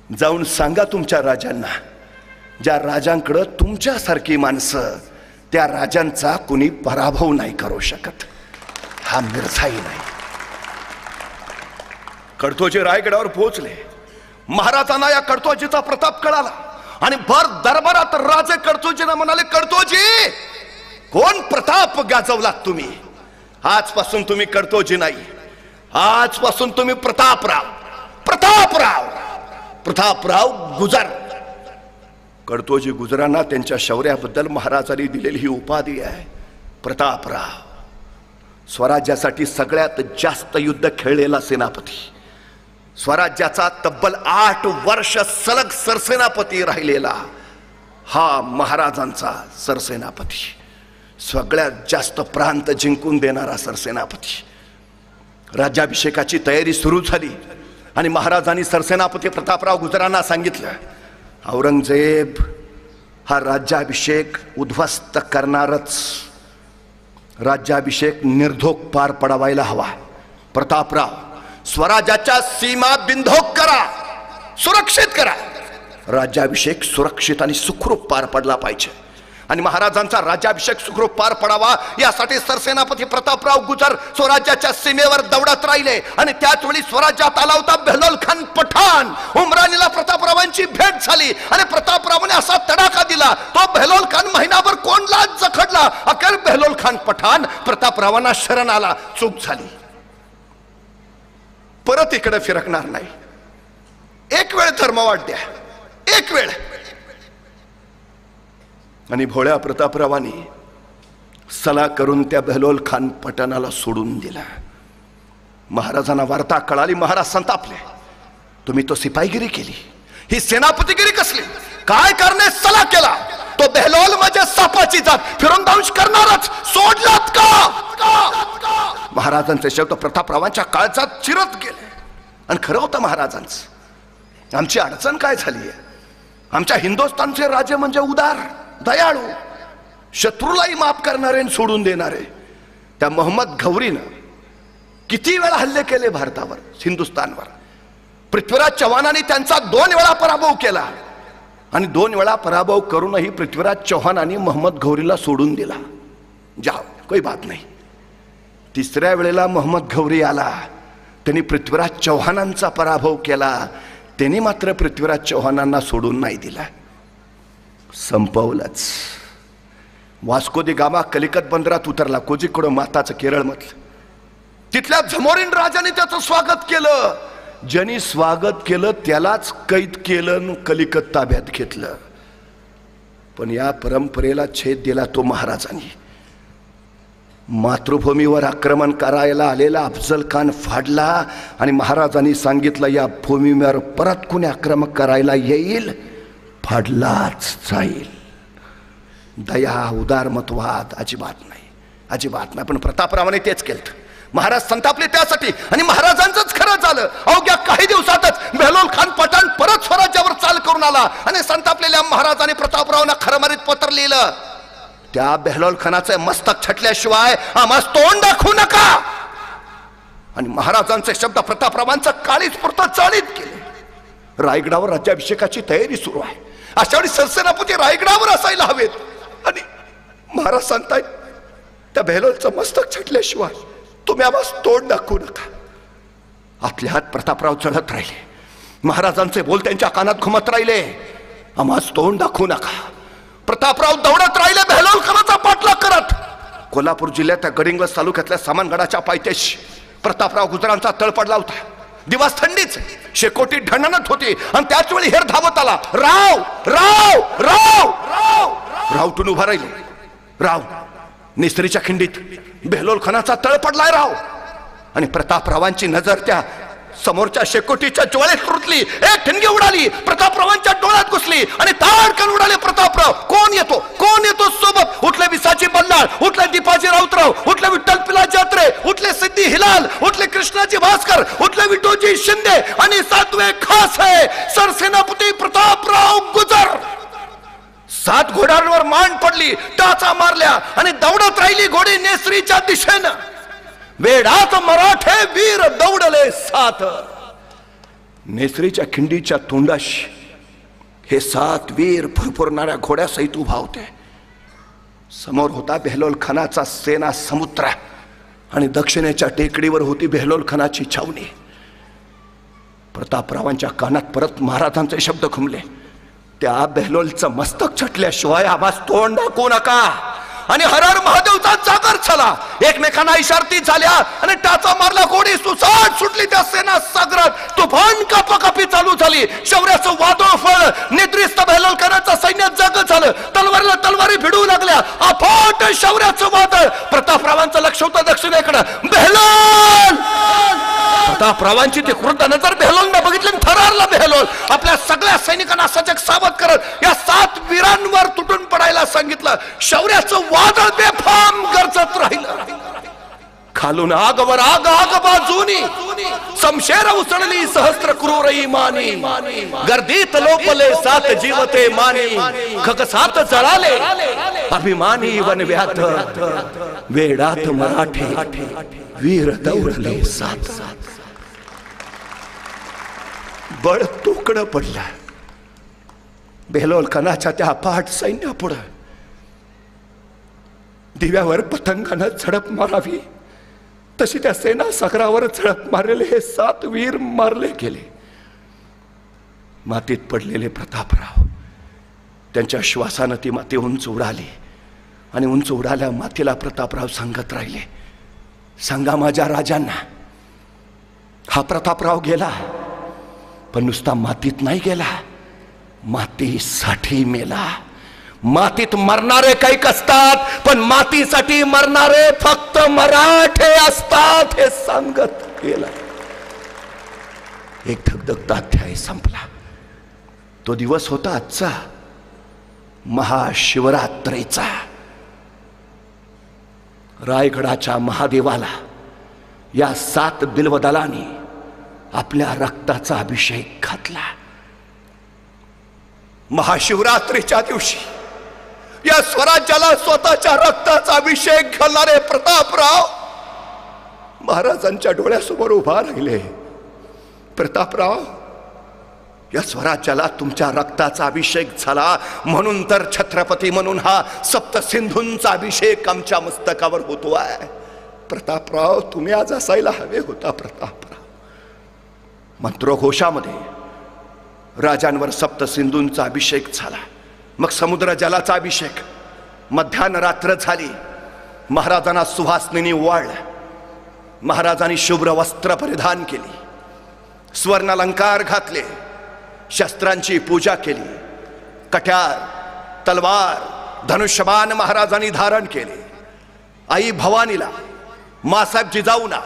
जाऊन सांगा तुमच्या राजांना, ज्या राजांकडे तुमच्यासारखी माणसं, त्या राजांचा कुणी पराभव नाही करू शकत. हा मिर्झाही नाही. कडतोजी रायगडावर पोहोचले. महाराजांना या कडतोजीचा प्रताप कळाला आणि भर दरबारात राजे कडतोजींना म्हणाले, कडतोजी, कोण प्रताप गाजवलात तुम्ही? आजपासून तुम्ही कडतोजी नाही, आजपासून तुम्ही प्रतापराव. प्रतापराव, प्रतापराव गुजर. कडतोजी गुजरांना त्यांच्या शौर्याबद्दल महाराजांनी दिलेली ही उपाधी आहे, प्रतापराव. स्वराज्यासाठी सगळ्यात जास्त युद्ध खेळलेला सेनापती, स्वराज्याचा तब्बल 8 वर्ष सलग सरसेनापती राहिलेला हा महाराजांचा सरसेनापती, सगळ्यात जास्त प्रांत जिंकून देणारा सरसेनापती. राज्याभिषेकाची तयारी सुरू झाली आणि महाराजांनी सरसेनापती प्रतापराव गुजरांना सांगितलं, औरंगजेब हा राज्याभिषेक उद्ध्वस्त करणारच, राज्याभिषेक निर्धोक पार पडावायला हवा. प्रतापराव, स्वराज्याच्या सीमा बिंदोक करा, सुरक्षित करा. राज्याभिषेक सुरक्षित आणि सुखरूप पार पडला पाहिजे आणि महाराजांचा राज्याभिषेक सुखरूप पार पडावा यासाठी सरसेनापती प्रतापराव गुजर स्वराज्याच्या सीमेवर दौडत राहिले. आणि त्याच वेळी स्वराज्यात आला होता बेहलोल खान पठाण. उमराणीला प्रतापरावांची भेट झाली आणि प्रतापरावाने असा तडाखा दिला, तो बेहलोल खान महिनाभर कोंडला, जखडला. अखेर बेहलोल खान पठाण प्रतापरावांना शरण आला. चूक झाली, परत इकडे फिरकणार नाही. एक वेळ धर्मवाद द्या, एक वेळ. आणि भोळ्या प्रतापरावांनी सला करून त्या बेहलोल खान पठाणाला सोडून दिला. महाराजांना वार्ता कळाली. महाराज संतापले, तुम्ही तो सिपाहीगिरी केली, ही सेनापतीगिरी कसली? काय करणे सला केला? तो बेहलोल म्हणजे सापाची जात, फिरंदांश करणारच, सोडलात का? महाराजांचे शब्द प्रतापरावांच्या काळजात चिरत गेले. आणि खरं होतं महाराजांचं. आमची अडचण काय झाली आहे? आमच्या हिंदुस्थानचे राजे म्हणजे उदार, दयाळू, शत्रूलाही माफ करणारे आणि सोडून देणारे. त्या मोहम्मद घौरीनं किती वेळा हल्ले केले भारतावर, हिंदुस्थानवर. पृथ्वीराज चव्हाणांनी त्यांचा 2 वेळा पराभव केला आणि 2 वेळा पराभव करूनही पृथ्वीराज चव्हाणांनी मोहम्मद घौरीला सोडून दिला. जाओ, कोई बात नाही. 3ऱ्या वेळेला मोहम्मद घौरी आला, त्यांनी पृथ्वीराज चव्हाणांचा पराभव केला. त्यांनी मात्र पृथ्वीराज चव्हाणांना सोडून नाही दिला, संपवलंच. वास्को दी गामा कलिकत बंदरात उतरला, कोझिकोड माताचं केरळमधलं. तिथल्या झमोरीन राजाने त्याचं स्वागत केलं. ज्यांनी स्वागत केलं त्यालाच कैद केलं, कलिकत ताब्यात घेतलं. पण या परंपरेला छेद दिला तो महाराजांनी. मातृभूमीवर आक्रमण करायला आलेला अफजल खान फाडला आणि महाराजांनी सांगितलं, या भूमीवर परत कोणी आक्रमण करायला येईल, फाडलाच जाईल. दया, उदारमतवाद अजिबात नाही, अजिबात नाही. पण प्रतापरावाने तेच केलं. महाराज संतापले त्यासाठी आणि महाराजांचंच खरं झालं. अवघ्या काही दिवसातच बेहलोल खान पठाण परत स्वराज्यावर चाल करून आला आणि संतापलेल्या महाराजांनी प्रतापरावांना खरमरीत पत्र लिहिलं, त्या बेहलोल खानाचं मस्तक छटल्याशिवाय आम्हास तोंड दाखवू नका. आणि महाराजांचे शब्द प्रतापरावांचं काळीच पुरतं चाळीत केले. रायगडावर राज्याभिषेकाची तयारी सुरू आहे. अशा वेळी सरसेनापती रायगडावर असायला हवेत. आणि महाराज सांगतायत, त्या बेहलोलचं मस्तक छटल्याशिवाय तुम्ही आम्हास तोंड दाखवू नका. आतल्या हात प्रतापराव चढत राहिले. महाराजांचे बोल त्यांच्या कानात घुमत राहिले, आम्हास तोंड दाखवू नका. प्रतापराव दौडत राहिले बेहलोल खानाचा पाठलाग करत. कोल्हापूर जिल्ह्यात गडिंग्लज तालुक्यातल्या सामनगडाच्या पायथ्याशी प्रतापराव गुजरांचा तळ पडला होता. दिवस थंडीच, शेकोटी ढणणत होती आणि त्याच वेळी हेर धावत आला. राव राव राव राव रावटून उभा राहिले. राव, निस्त्रीच्या खिंडीत बेहलोल खानाचा तळ पडलाय राव. आणि प्रतापरावांची नजर त्या समोरच्या शेकोटीच्या ज्वाळेत रुतली, एक ठिणगी उडाली, प्रतापरावांच्या डोळ्यात घुसली आणि ताडकन उडाले प्रतापराव. कोण येतो सोबत? उठले विसाची बल्लाळ, उठले दीपाजी राऊतराव, उठले विठ्ठल पिलाजी अत्रे, उठले सिद्धी हिलाल, उठले कृष्णाजी भास्कर, उठले विठोजी शिंदे आणि 7वे खास आहे सरसेनापती प्रतापराव गुजर. 7 घोड्यांवर मान पडली, टाचा मारल्या आणि दौडत राहिली घोडी नेसरीच्या दिशेनं. वेडात मराठे वीर दौडले 7. नेसरीच्या खिंडीच्या तोंडाशी हे 7 वीर फुरफुरणाऱ्या घोड्यासहित उभा होते. समोर होता बेहलोल खानाचा सेना समुद्र आणि दक्षिणेच्या टेकडीवर होती बेहलोल खानाची छावणी. प्रतापरावांच्या कानात परत महाराजांचे शब्द घुमले, त्या बेहलोलचं मस्तक छटल्याशिवाय आवाज तोंड दाखवू नका. आणि हर हर महादेवचा जागर झाला. एकमेकांना इशारती झाल्या आणि टाचा मारला. घोडी सुसाट सुटली त्या सेना सागरात. तुफान कापाकापी चालू झाली. शौर्याचं वादळ फळ. निद्रिस्त बेहलोल खानाचं सैन्य जाग झालं. तलवारीला तलवारी भिडू लागल्या. अफाट शौर्याचं वादळ. प्रतापरावांचं लक्ष होतं दक्षिणेकडे. बेहलोल! प्रतापरावांची ती क्रुद्ध नजर बेहलोलने बघितली. थरारला बेहलोल. आपल्या सगळ्या सैनिकांना सजग सावध करत या 7 वीरांवर तुटून पडायला सांगितलं. शौर्याचं वादळ बेफाम गरजत राहिलं. खालून आगवर आग आग बाजूनी समशेर उसळली सहस्त्र क्रूर इमानी. गर्दीत लोपले 7 जीवते मानी. खगसात जळाले अभिमानी वनव्यात. वेडात मराठे वीर दौडले 7. बळ तोकडं पडलं बेहलोल खानाच्या त्या अफाट सैन्यापुढं. दिव्यावर पतंगानं झडप मारावी तशी त्या सेना सागरावर झडप मारलेले हे 7 वीर मारले गेले. मातीत पडलेले प्रतापराव, त्यांच्या श्वासानं ती माती उंच उडाली आणि उंच उडाल्या मातीला प्रतापराव सांगत राहिले, सांगा माझ्या राजांना, हा प्रतापराव गेला पण नुसता मातीत नाही गेला, मातीसाठी मेला. मातीत मरणारे काही असतात पण मातीसाठी मरणारे फक्त मराठे असतात हे सांगत गेला. एक धगधगता अध्याय संपला. तो दिवस होता आजचा महाशिवरात्रीचा. रायगडाच्या महादेवाला या 7 बिल्वदलांनी आपल्या रक्ताचा अभिषेक घातला. महाशिवरात्रीच्या दिवशी या स्वराज्याला स्वतःच्या रक्ताचा अभिषेक घालणारे प्रतापराव महाराजांच्या डोळ्यासमोर उभा राहिले. प्रतापराव, या स्वराज्याला तुमच्या रक्ताचा अभिषेक झाला म्हणून तर छत्रपती म्हणून हा सप्तसिंधूंचा अभिषेक आमच्या मस्तकावर होतोय. प्रतापराव, तुम्ही आज असायला हवे होता. प्रतापराव, मंत्रोघोषामध्ये राजांवर सप्तसिंधूंचा अभिषेक झाला. मग समुद्र जलाचा अभिषेक. मध्यान रात्र झाली. महाराजांना सुहासनीने ओवाळलं. महाराजांनी शुभ्र वस्त्र परिधान केली, स्वर्ण अलंकार घातले, शस्त्रांची पूजा केली. कट्यार, तलवार, धनुष्यबाण महाराजांनी धारण केले. आई भवानीला, मासाहेब जिजाऊना,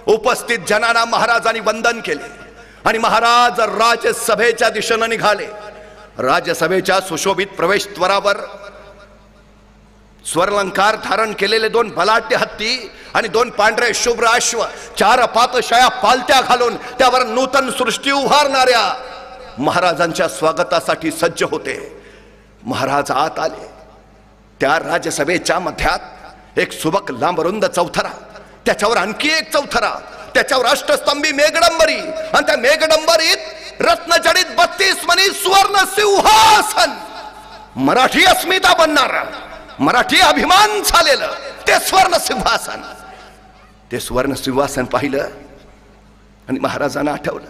उपस्थित जनांना महाराजांनी वंदन केले आणि महाराज राजसभेच्या दिशेने निघाले. राजसभेच्या सुशोभित प्रवेशद्वारावर स्वर्णलंकार धारण केलेले 2 बलाढ्य हत्ती आणि 2 पांढरे शुभ्र अश्व, 4 पातशाया पालत्या घालून त्यावर नूतन सृष्टी उभारणाऱ्या महाराजांच्या स्वागतासाठी सज्ज होते. महाराज आत आले. त्या राजसभेच्या मध्यात एक सुबक लांबरुंद चौथरा, त्याच्यावर आणखी एक चौथरा, त्याच्यावर अष्टस्तंभी मेघडंबरी आणि त्या मेघडंबरीत रत्नजडित 32 मणी सुवर्ण सिंहासन. मराठी अस्मिता बनणार, मराठी अभिमान झालेलं ते स्वर्ण सिंहासन. ते स्वर्ण सिंहासन पाहिलं आणि महाराजांना आठवलं,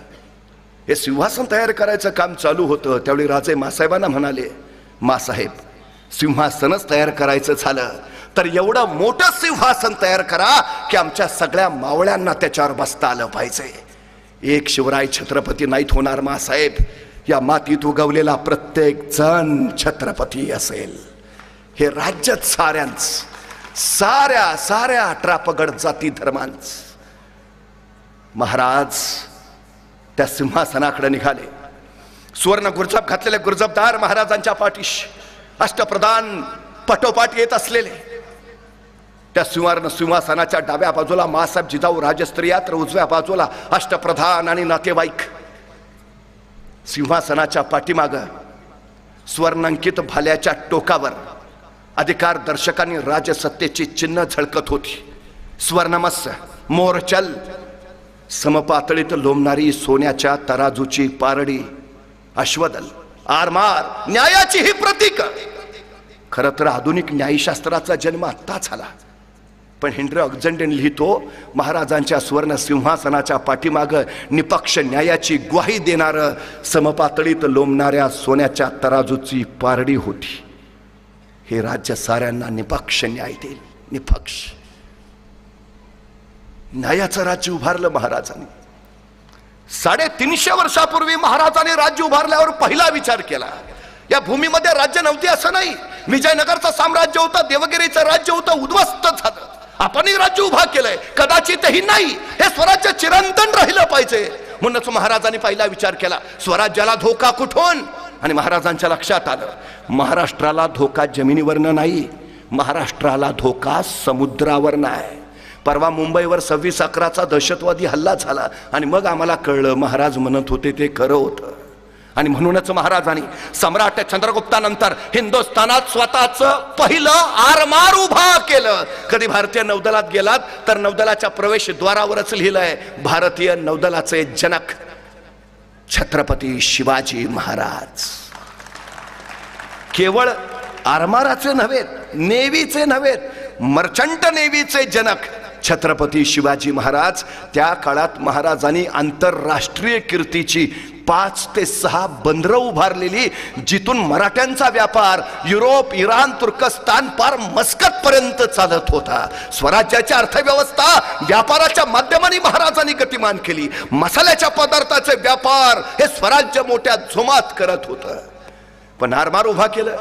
हे सिंहासन तयार करायचं काम चालू होतं. त्यावेळी राजे मासाहेबांना म्हणाले, मासाहेब, सिंहासनच तयार करायचं झालं तर एवढं मोठं सिंहासन तयार करा की आमच्या सगळ्या मावळ्यांना त्याच्यावर बसता आलं पाहिजे. एक शिवराय छत्रपती नाहीत होणार मासाहेब, या मातीत उगवलेला प्रत्येक जण छत्रपती असेल. हे राज्यात साऱ्यांच, साऱ्या 18 पगड जाती धर्मांच. महाराज त्या सिंहासनाकडे निघाले. सुवर्ण गुरजाप घातलेले गुरजापदार महाराजांच्या पाठीशी अष्टप्रधान पटोपाठ येत असलेले. त्या सुवर्ण सिंहासनाच्या डाव्या बाजूला मासाहेब जिजाऊ राजस्त्रिया, तर उजव्या बाजूला अष्टप्रधान आणि नातेवाईक. सिंहासनाच्या पाठीमाग स्वर्णांकित भाल्याच्या टोकावर अधिकार दर्शकांनी राजसत्तेची चिन्ह झळकत होती. स्वर्णमस्य, मोरचल, समपातळीत लोंबणारी सोन्याच्या तराजूची पारडी, अश्वदल, आरमार, न्यायाची ही प्रतीक. खरं तर आधुनिक न्यायशास्त्राचा जन्म आत्ता झाला, पण हेनरी ऑक्झेंडन लिहितो महाराजांच्या स्वर्ण सिंहासनाच्या पाठीमाग निपक्ष न्यायाची ग्वाही देणारं समपातळीत लोंबणाऱ्या सोन्याच्या तराजूची पारडी होती. हे राज्य साऱ्यांना निपक्ष न्याय देईल. निपक्ष न्यायाचं राज्य उभारलं महाराजांनी. 350 वर्षापूर्वी महाराजांनी राज्य उभारल्यावर पहिला विचार केला, या भूमीमध्ये राज्य नव्हते असं नाही. विजयनगरचं साम्राज्य होतं, देवगिरीचं राज्य होतं, उद्ध्वस्त झालं. आपणही राज्य उभा केलंय, कदाचितही नाही, हे स्वराज्य चिरंतन राहिलं पाहिजे. म्हणूनच महाराजांनी पहिला विचार केला, स्वराज्याला धोका कुठून? आणि महाराजांच्या लक्षात आलं, महाराष्ट्राला धोका जमिनीवरनं नाही, महाराष्ट्राला धोका समुद्रावरनं आहे. परवा मुंबईवर 26/11चा दहशतवादी हल्ला झाला आणि मग आम्हाला कळलं महाराज म्हणत होते ते खरं होतं. आणि म्हणूनच महाराजांनी सम्राट चंद्रगुप्तानंतर हिंदुस्थानात स्वतःचं पहिलं आरमार उभा केलं. कधी भारतीय नौदलात गेलात तर नौदलाच्या प्रवेशद्वारावरच लिहिलंय, भारतीय नौदलाचे जनक छत्रपती शिवाजी महाराज. केवळ आरमाराचे नव्हेत, नेव्हीचे नव्हेत, मर्चंट नेव्हीचे जनक छत्रपती शिवाजी महाराज. त्या काळात महाराजांनी आंतरराष्ट्रीय कीर्तीची 5 ते 6 बंदरं उभारलेली, जिथून मराठ्यांचा व्यापार युरोप, इराण, तुर्कस्तान पार मस्कत पर्यंत चालत होता. स्वराज्याची अर्थव्यवस्था व्यापाराच्या माध्यमाने महाराजांनी गतिमान केली. मसाल्याच्या पदार्थाचे व्यापार हे स्वराज्य मोठ्या जोमात करत होतं. पण आरमार उभा केलं.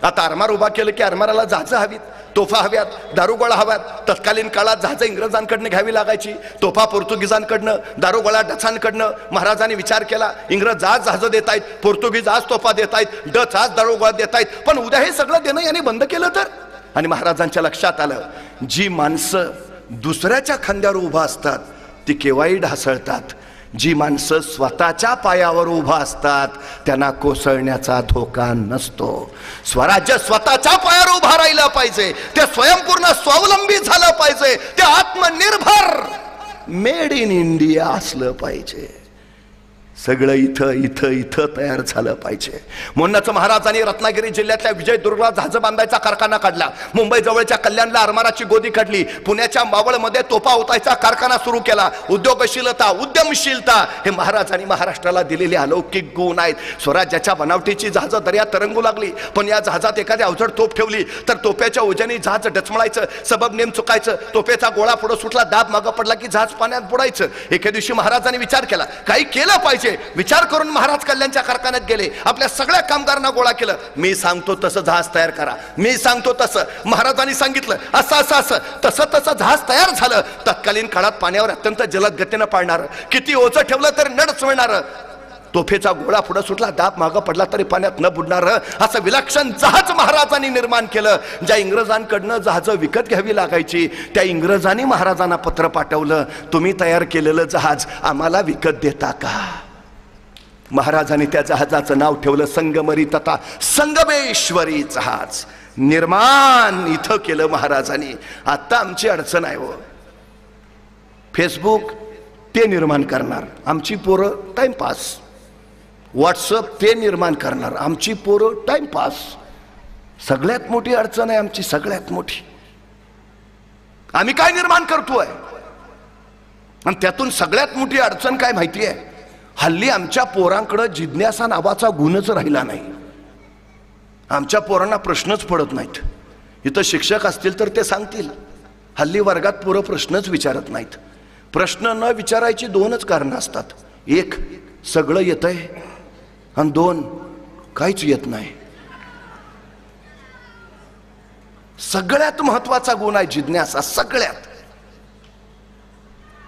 आता आरमार उभा केलं की आरमाराला जहाजं हवीत, तोफा हव्यात, दारुगोळा हव्यात. तत्कालीन काळात जहाजं इंग्रजांकडनं घ्यावी लागायची, तोफा पोर्तुगीजांकडनं, दारुगोळा डचांकडनं. महाराजांनी विचार केला, इंग्रज आज जहाजं देत आहेत, पोर्तुगीज आज तोफा देत आहेत, डच आज दारुगोळा देत आहेत, पण उद्या हे सगळं देणं याने बंद केलं तर. आणि महाराजांच्या लक्षात आलं, जी माणसं दुसऱ्याच्या खांद्यावर उभा असतात ती केव्हाही ढासळतात, जी माणसं स्वतःच्या पायावर उभा असतात त्यांना कोसळण्याचा धोका नसतो. स्वराज्य स्वतःच्या पायावर उभा राहिलं पाहिजे, ते स्वयंपूर्ण स्वावलंबी झालं पाहिजे, ते आत्मनिर्भर मेड इन इंडिया असलं पाहिजे. सगळं इथं इथं इथं तयार झालं पाहिजे. म्हणूनच महाराजांनी रत्नागिरी जिल्ह्यातल्या विजयदुर्गला जहाज बांधायचा कारखाना काढला, मुंबई जवळच्या कल्याणला आरमाराची गोदी काढली, पुण्याच्या मावळमध्ये तोफा ओतायचा कारखाना सुरू केला. उद्योगशीलता, उद्यमशीलता हे महाराजांनी महाराष्ट्राला दिलेले अलौकिक गुण आहेत. स्वराज्याच्या बनावटीची जहाजं दर्यात तरंगू लागली, पण या जहाजात एखादी अवजड तोफ ठेवली तर तोफ्याच्या ओझ्याने जहाज डचमळायचं, सबब नेम चुकायचं, तोफेचा गोळा पुढे सुटला, दाब मागं पडला की जहाज पाण्यात बुडायचं. एके दिवशी महाराजांनी विचार केला, काही केलं पाहिजे. विचार करून महाराज कल्याणच्या कारखान्यात गेले, आपल्या सगळ्या कामगारांना गोळा केलं. मी सांगतो तसं जहाज तयार करा, मी सांगतो तसं. महाराजांनी सांगितलं, असं असं असं, तसं तसं जहाज तयार झालं. तत्कालीन काळात पाण्यावर अत्यंत जलद गतीनं पाळणार, किती ओझं ठेवलं तरी न डचमळणार, तोफेचा गोळा पुढे सुटला, दाब मागं पडला तरी पाण्यात न बुडणार, असं विलक्षण जहाज महाराजांनी निर्माण केलं. ज्या इंग्रजांकडनं जहाजं विकत घ्यावी लागायची त्या इंग्रजांनी महाराजांना पत्र पाठवलं, तुम्ही तयार केलेलं जहाज आम्हाला विकत देता का? महाराजांनी त्या जहाजाचं नाव ठेवलं संगमरी तथा संगमेश्वरी जहाज. निर्माण इथं केलं महाराजांनी. आता आमची अडचण आहे हो, फेसबुक ते निर्माण करणार, आमची पोरं टाइमपास. व्हॉट्सअप ते निर्माण करणार, आमची पोरं टाइमपास. सगळ्यात मोठी अडचण आहे आमची, सगळ्यात मोठी. आम्ही काय निर्माण करतोय? आणि त्यातून सगळ्यात मोठी अडचण काय माहिती आहे? हल्ली आमच्या पोरांकडे जिज्ञासा नावाचा गुणच राहिला नाही. आमच्या पोरांना प्रश्नच पडत नाहीत. इथं शिक्षक असतील तर ते सांगतील, हल्ली वर्गात पोरं प्रश्नच विचारत नाहीत. प्रश्न न विचारायची 2च कारणं असतात. 1 सगळं येतंय, आणि 2 काहीच येत नाही. सगळ्यात महत्वाचा गुण आहे जिज्ञासा, सगळ्यात.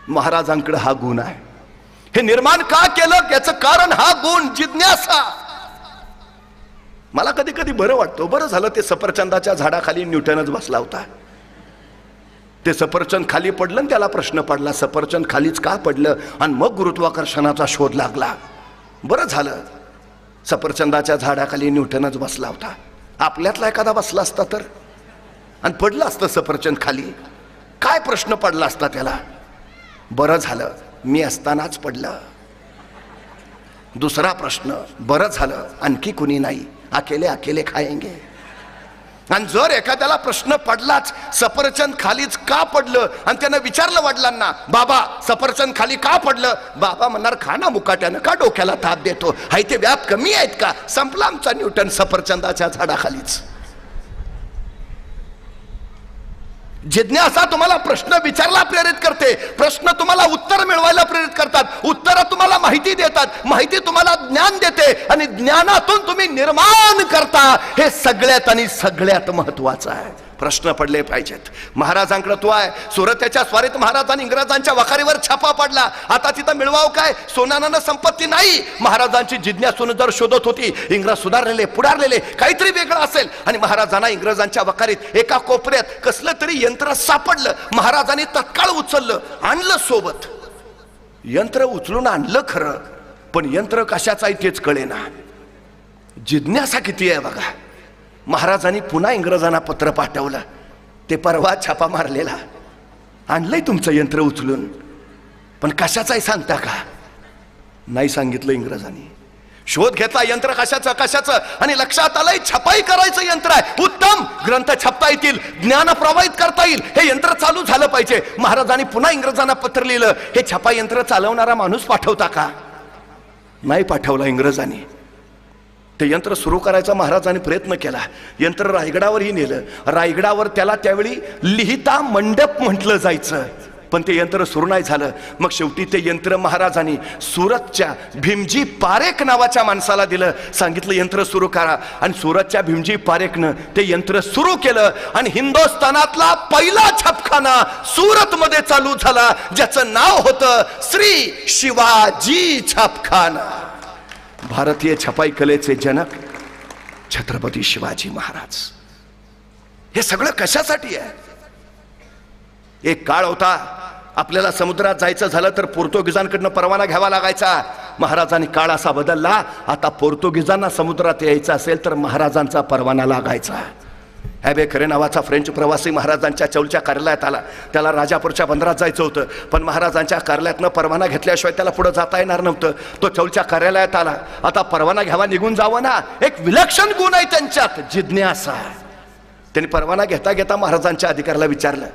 महाराजांकडे हा गुण आहे. हे निर्माण का केलं याचं कारण हा गुण जिज्ञासा. मला कधी कधी बरं वाटतं, बरं झालं ते सफरचंदाच्या झाडाखाली न्यूटनच बसला होता. ते सफरचंद खाली पडलं आणि त्याला प्रश्न पडला, सफरचंद खालीच का पडलं, आणि मग गुरुत्वाकर्षणाचा शोध लागला. बरं झालं सफरचंदाच्या झाडाखाली न्यूटनच बसला होता. आपल्यातला एखादा बसला असता तर, आणि पडलं असतं सफरचंद खाली, काय प्रश्न पडला असता त्याला. बरं झालं मी असतानाच पडलं. दुसरा प्रश्न, बरं झालं आणखी कुणी नाही, अकेले अकेले खाएंगे. आणि जर एखाद्याला प्रश्न पडलाच सफरचंद खालीच का पडलं, आणि त्यानं विचारलं वडिलांना, बाबा सफरचंद खाली का पडलं, बाबा म्हणणार खा ना मुकाट्यानं, का डोक्याला ताप देतो, हाय ते व्याप कमी आहेत का. संपला आमचा न्यूटन सफरचंदाच्या झाडाखालीच. जिज्ञासा तुम्हाला प्रश्न विचारला प्रेरित करते, प्रश्न तुम्हाला उत्तर मिळवायला प्रेरित करतात, उत्तर तुम्हाला माहिती देतात, माहिती तुम्हाला ज्ञान देते, आणि ज्ञानातून तुम्ही निर्माण करता. हे सगळ्यात आणि सगळ्यात महत्वाचं आहे. प्रश्न पडले पाहिजेत. महाराजांकडे तो आहे. सुरतेच्या स्वारीत महाराजांनी इंग्रजांच्या वखारीवर छापा पडला. आता तिथं मिळवाव काय, सोनानं संपत्ती नाही. महाराजांची जिज्ञासून जर शोधत होती, इंग्रज सुधारलेले पुढारलेले काहीतरी वेगळं असेल, आणि महाराजांना इंग्रजांच्या वखारीत एका कोपऱ्यात कसलं तरी यंत्र सापडलं. महाराजांनी तत्काळ उचललं, आणलं सोबत. यंत्र उचलून आणलं खरं, पण यंत्र कशाचं आहे तेच कळेना. जिज्ञासा किती आहे बघा. महाराजांनी पुन्हा इंग्रजांना पत्र पाठवलं, ते परवा छापा मारलेला, आणलंय तुमचं यंत्र उचलून, पण कशाचं आहे सांगता का. नाही सांगितलं इंग्रजांनी. शोध घेतला यंत्र कशाचं कशाचं, आणि लक्षात आलंय छपाई करायचं यंत्र आहे. उत्तम ग्रंथ छापता येतील, ज्ञान प्रवाहित करता येईल, हे यंत्र चालू झालं पाहिजे. महाराजांनी पुन्हा इंग्रजांना पत्र लिहिलं, हे छपाई यंत्र चालवणारा माणूस पाठवता का. नाही पाठवला इंग्रजांनी. ते यंत्र सुरू करायचा महाराजांनी प्रयत्न केला. यंत्र रायगडावरही नेलं. रायगडावर त्याला त्यावेळी लिहिता मंडप म्हटलं जायचं, पण ते यंत्र सुरू नाही झालं. मग शेवटी ते यंत्र महाराजांनी सुरतच्या भीमजी पारेख नावाच्या माणसाला दिलं. सांगितलं यंत्र सुरू करा, आणि सुरतच्या भीमजी पारेखनं ते यंत्र सुरू केलं, आणि हिंदुस्थानातला पहिला छापखाना सुरतमध्ये चालू झाला, ज्याचं नाव होतं श्री शिवाजी छापखाना. भारतीय छपाई कलेचे जनक छत्रपती शिवाजी महाराज. हे सगळं कशासाठी आहे. एक काळ होता आपल्याला समुद्रात जायचं झालं तर पोर्तुगीजांकडनं परवाना घ्यावा लागायचा. महाराजांनी काळ असा बदलला, आता पोर्तुगीजांना समुद्रात यायचं असेल तर महाराजांचा परवाना लागायचा. ॲबे खरे नावाचा फ्रेंच प्रवासी महाराजांच्या चौलच्या कार्यालयात आला. त्याला राजापूरच्या बंदरात जायचं होतं, पण महाराजांच्या कार्यालयातनं परवाना घेतल्याशिवाय त्याला पुढे जाता येणार नव्हतं. तो चौलच्या कार्यालयात आला. आता परवाना घ्यावा, निघून जावं ना. एक विलक्षण गुण आहे त्यांच्यात, जिज्ञासा. त्यांनी परवाना घेता घेता महाराजांच्या अधिकाऱ्याला विचारलं,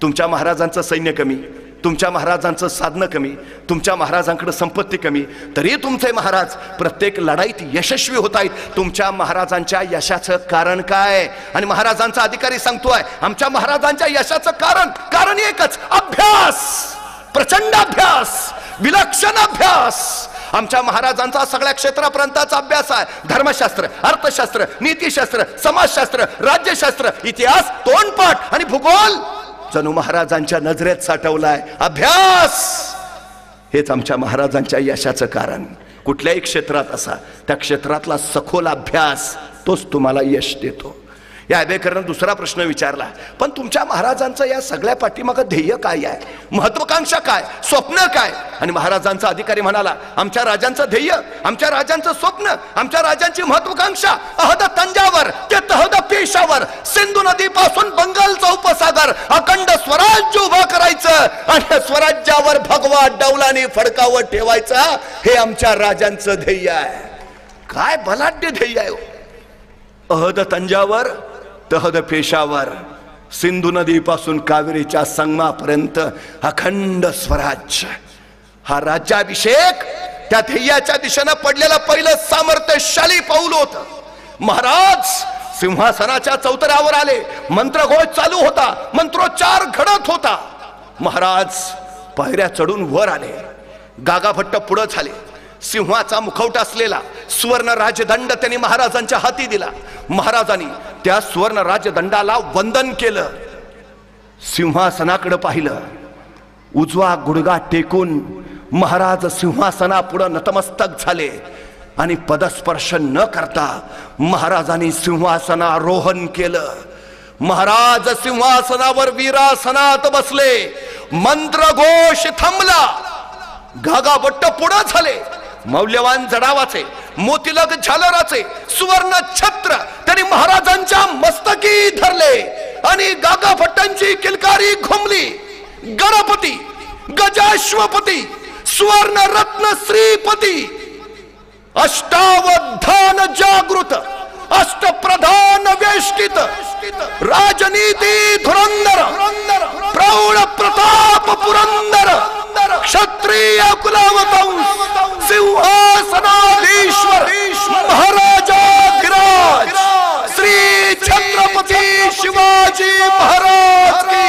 तुमच्या महाराजांचं सैन्य कमी, तुमच्या महाराजांचं साधनं कमी, तुमच्या महाराजांकडे संपत्ती कमी, तरी तुमचे महाराज प्रत्येक लढाईत यशस्वी होत आहेत. तुमच्या महाराजांच्या यशाचं कारण काय. आणि महाराजांचा अधिकारी सांगतोय, आमच्या महाराजांच्या यशाचं कारण एकच, अभ्यास, प्रचंड अभ्यास, विलक्षण अभ्यास. आमच्या महाराजांचा सगळ्या क्षेत्रापर्यंतचा अभ्यास आहे. धर्मशास्त्र, अर्थशास्त्र, नीतिशास्त्र, समाजशास्त्र, राज्यशास्त्र, इतिहास, तोंडपाठ आणि भूगोल जणू महाराजांच्या नजरेत साठवलाय. अभ्यास हेच आमच्या महाराजांच्या यशाचं कारण. कुठल्याही क्षेत्रात असा, त्या क्षेत्रातला सखोल अभ्यास तोच तुम्हाला यश देतो. या अभेकरनं दुसरा प्रश्न विचारला, पण तुमच्या महाराजांचं या सगळ्या पाठीमागं ध्येय काय आहे, महत्वाकांक्षा काय, स्वप्न काय. आणि महाराजांचा अधिकारी म्हणाला, आमच्या राजांचं ध्येय, आमच्या राजांचं स्वप्न, आमच्या राजांची महत्वाकांक्षा अहद तंजावर ते तहद पेशावर, सिंधू नदीपासून बंगालचा उपसागर, अखंड स्वराज्य उभं करायचं आणि स्वराज्यावर भगवा डौलाने फडकावर ठेवायचा, हे आमच्या राजांचं ध्येय आहे. काय बलाढ्य ध्येय आहे. अहद तंजावर तहद पेशावर, सिंधू नदीपासून कावेरीच्या संगमापर्यंत अखंड स्वराज्य. हा राज्याभिषेक त्या ध्येयाच्या दिशेनं पडलेलं पहिलं सामर्थ्यशाली पाऊल होतं. महाराज सिंहासनाच्या चौतऱ्यावर आले, मंत्रघोष चालू होता, मंत्रोच्चार घडत होता. महाराज पायऱ्या चढून वर आले, गागाभट्ट पुढे झाले. सिंहाचा मुखवटा असलेला सुवर्ण राजदंड त्यांनी महाराजांच्या हाती दिला. महाराजांनी त्या सुवर्ण राजदंडाला वंदन केलं. सिंहासनाकडे पाहिलं, उजवा गुडघा टेकून महाराज सिंहासनापुढे नतमस्तक झाले आणि पदस्पर्श न करता महाराजांनी सिंहासनारोहण केलं. महाराज सिंहासनावर वीरासनात बसले. मंत्रघोष थांबला. गागाभट्ट पुढे झाले. मौल्यवान जडावाचे, मोतिलक झालराचे सुवर्ण छत्र त्यांनी महाराजांच्या मस्तकी धरले आणि गागाभट्टांची किलकारी घुमली. गणपती, गजाश्वपती, सुवर्ण रत्न श्रीपती, अष्टावधान जागृत, अष्टप्रधान वेष्टित, राजनीती धुरंधर, प्रौढ प्रताप पुरंदर, क्षत्रिय कुलावतंस, सिंहासनाधीश्वर महाराजाधिराज श्री छत्रपती शिवाजी महाराज की.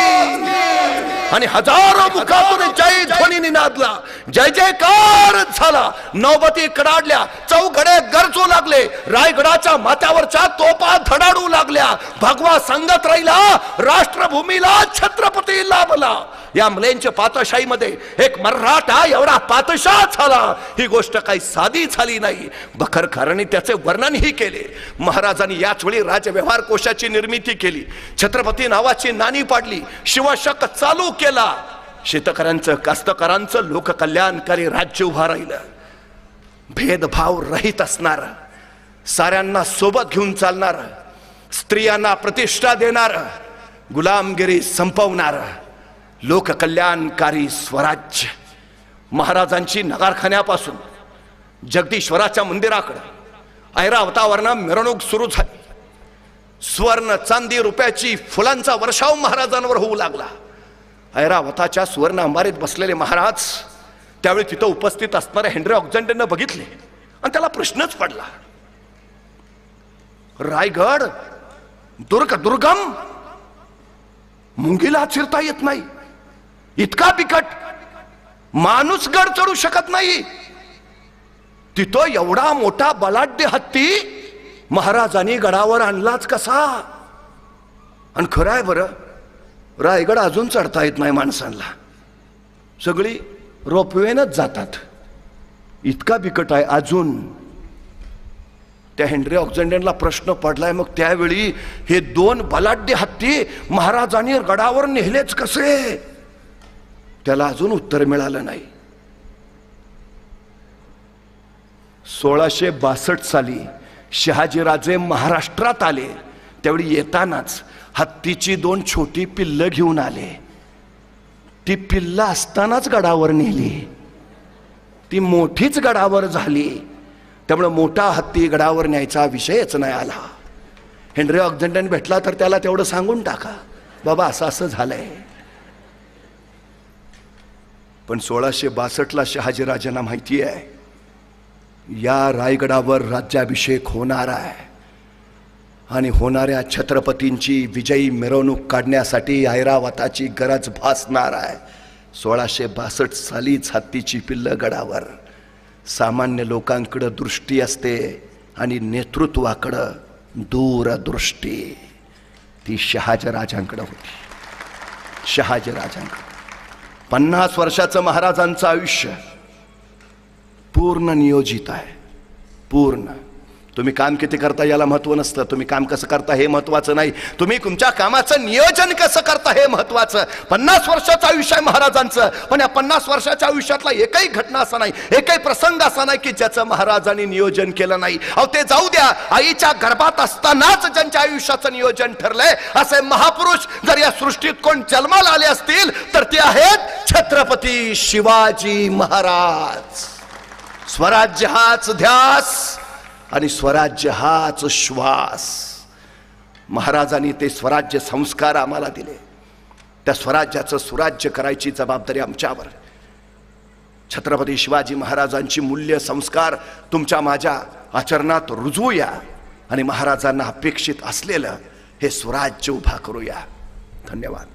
आणि हजारो मुखातून जय ध्वनी निनादला. जय जयकार झाला. नौबती कडाडल्या. चौघडे गरजू लागले. रायगडाच्या माथ्यावरच्या तोपा धडाडू लागल्या. भगवा संगत राहिला. राष्ट्रभूमीला छत्रपती लाभला. या मुलांच्या पातशाहीमध्ये एक मराठा एवढा पातशाह झाला. ही गोष्ट काही साधी झाली नाही. बखरखाराने त्याचे वर्णनही केले. महाराजांनी याच वेळी राजव्यवहार कोशाची निर्मिती केली. छत्रपती नावाची नाणी पाडली. शिवशक चालू केला. शेतकऱ्यांचं, कास्तकारांचं लोककल्याणकारी राज्य उभा राहिलं. भेदभाव रहित असणार, साऱ्यांना सोबत घेऊन चालणार, स्त्रियांना प्रतिष्ठा देणार, गुलामगिरी संपवणार लोककल्याणकारी स्वराज्य. महाराजांची नगारखान्यापासून जगदीश्वराच्या मंदिराकडे ऐरावतावरनं मिरवणूक सुरू झाली. स्वर्ण, चांदी, रुपयाची फुलांचा वर्षाव महाराजांवर होऊ लागला. ऐरावताच्या सुवर्ण अंबारीत बसलेले महाराज त्यावेळी तिथं उपस्थित असणाऱ्या हेनरी ऑक्झेंडरनं बघितले आणि त्याला प्रश्नच पडला. रायगड दुर्गम, मुंगीला चिरता येत नाही. इतका बिकट, माणूस गड चढू शकत नाही. तिथं एवढा मोठा बलाढ्य हत्ती महाराजांनी गडावर आणलाच कसा? आणि खरं आहे बरं, रायगड अजून चढता येत नाही माणसांना. सगळी रोपवेनच जातात. इतका बिकट आहे अजून. त्या हेनरी ऑक्झेंडरला प्रश्न पडलाय, मग त्यावेळी हे दोन बलाढ्य हत्ती महाराजांनी गडावर नेहलेच कसे? त्याला अजून उत्तर मिळालं नाही. 1662 साली शहाजीराजे महाराष्ट्रात आले. त्यावेळी येतानाच हत्तीची 2 छोटी पिल्ल घेऊन आले. ती पिल्ल असतानाच गडावर नेली. ती मोठीच गडावर झाली. त्यामुळे मोठा हत्ती गडावर न्यायचा विषयच नाही आला. हेनरी ऑक्झेंडर भेटला तर त्याला तेवढं सांगून टाका, बाबा असं असं झालंय. पण 1662ला शहाजीराजांना माहिती आहे या रायगडावर राज्याभिषेक होणार आहे आणि होणाऱ्या छत्रपतींची विजयी मिरवणूक काढण्यासाठी ऐरावताची गरज भासणार आहे. 1662 सालीच हत्तीची पिल्ल गडावर. सामान्य लोकांकडे दृष्टी असते आणि नेतृत्वाकडे दूरदृष्टी. ती शहाजीराजांकडे होती. शहाजीराजांकडे 50 वर्षाचं महाराजांचं आयुष्य पूर्ण नियोजित आहे. पूर्ण. तुम्ही काम किती करता याला महत्व नसतं. तुम्ही काम कसं करता हे महत्वाचं नाही. तुम्ही तुमच्या कामाचं नियोजन कसं करता हे महत्वाचं. 50 वर्षाचं आयुष्य आहे महाराजांचं. पण या 50 वर्षाच्या आयुष्यातला एकही घटना असा नाही, एकही प्रसंग असा नाही की ज्याचं महाराजांनी नियोजन केलं नाही. अहो ते जाऊ द्या, आईच्या गर्भात असतानाच ज्यांच्या आयुष्याचं नियोजन ठरलंय असे महापुरुष जर या सृष्टीत कोण जन्माला आले असतील तर ते आहेत छत्रपती शिवाजी महाराज. स्वराज्य हाच ध्यास आणि स्वराज्य हाच श्वास. महाराजांनी ते स्वराज्य संस्कार आम्हाला दिले. त्या स्वराज्याचं सुराज्य करायची जबाबदारी आमच्यावर. छत्रपती शिवाजी महाराजांची मूल्य संस्कार तुमच्या माझ्या आचरणात रुजवूया आणि महाराजांना अपेक्षित असलेलं हे स्वराज्य उभा करूया. धन्यवाद.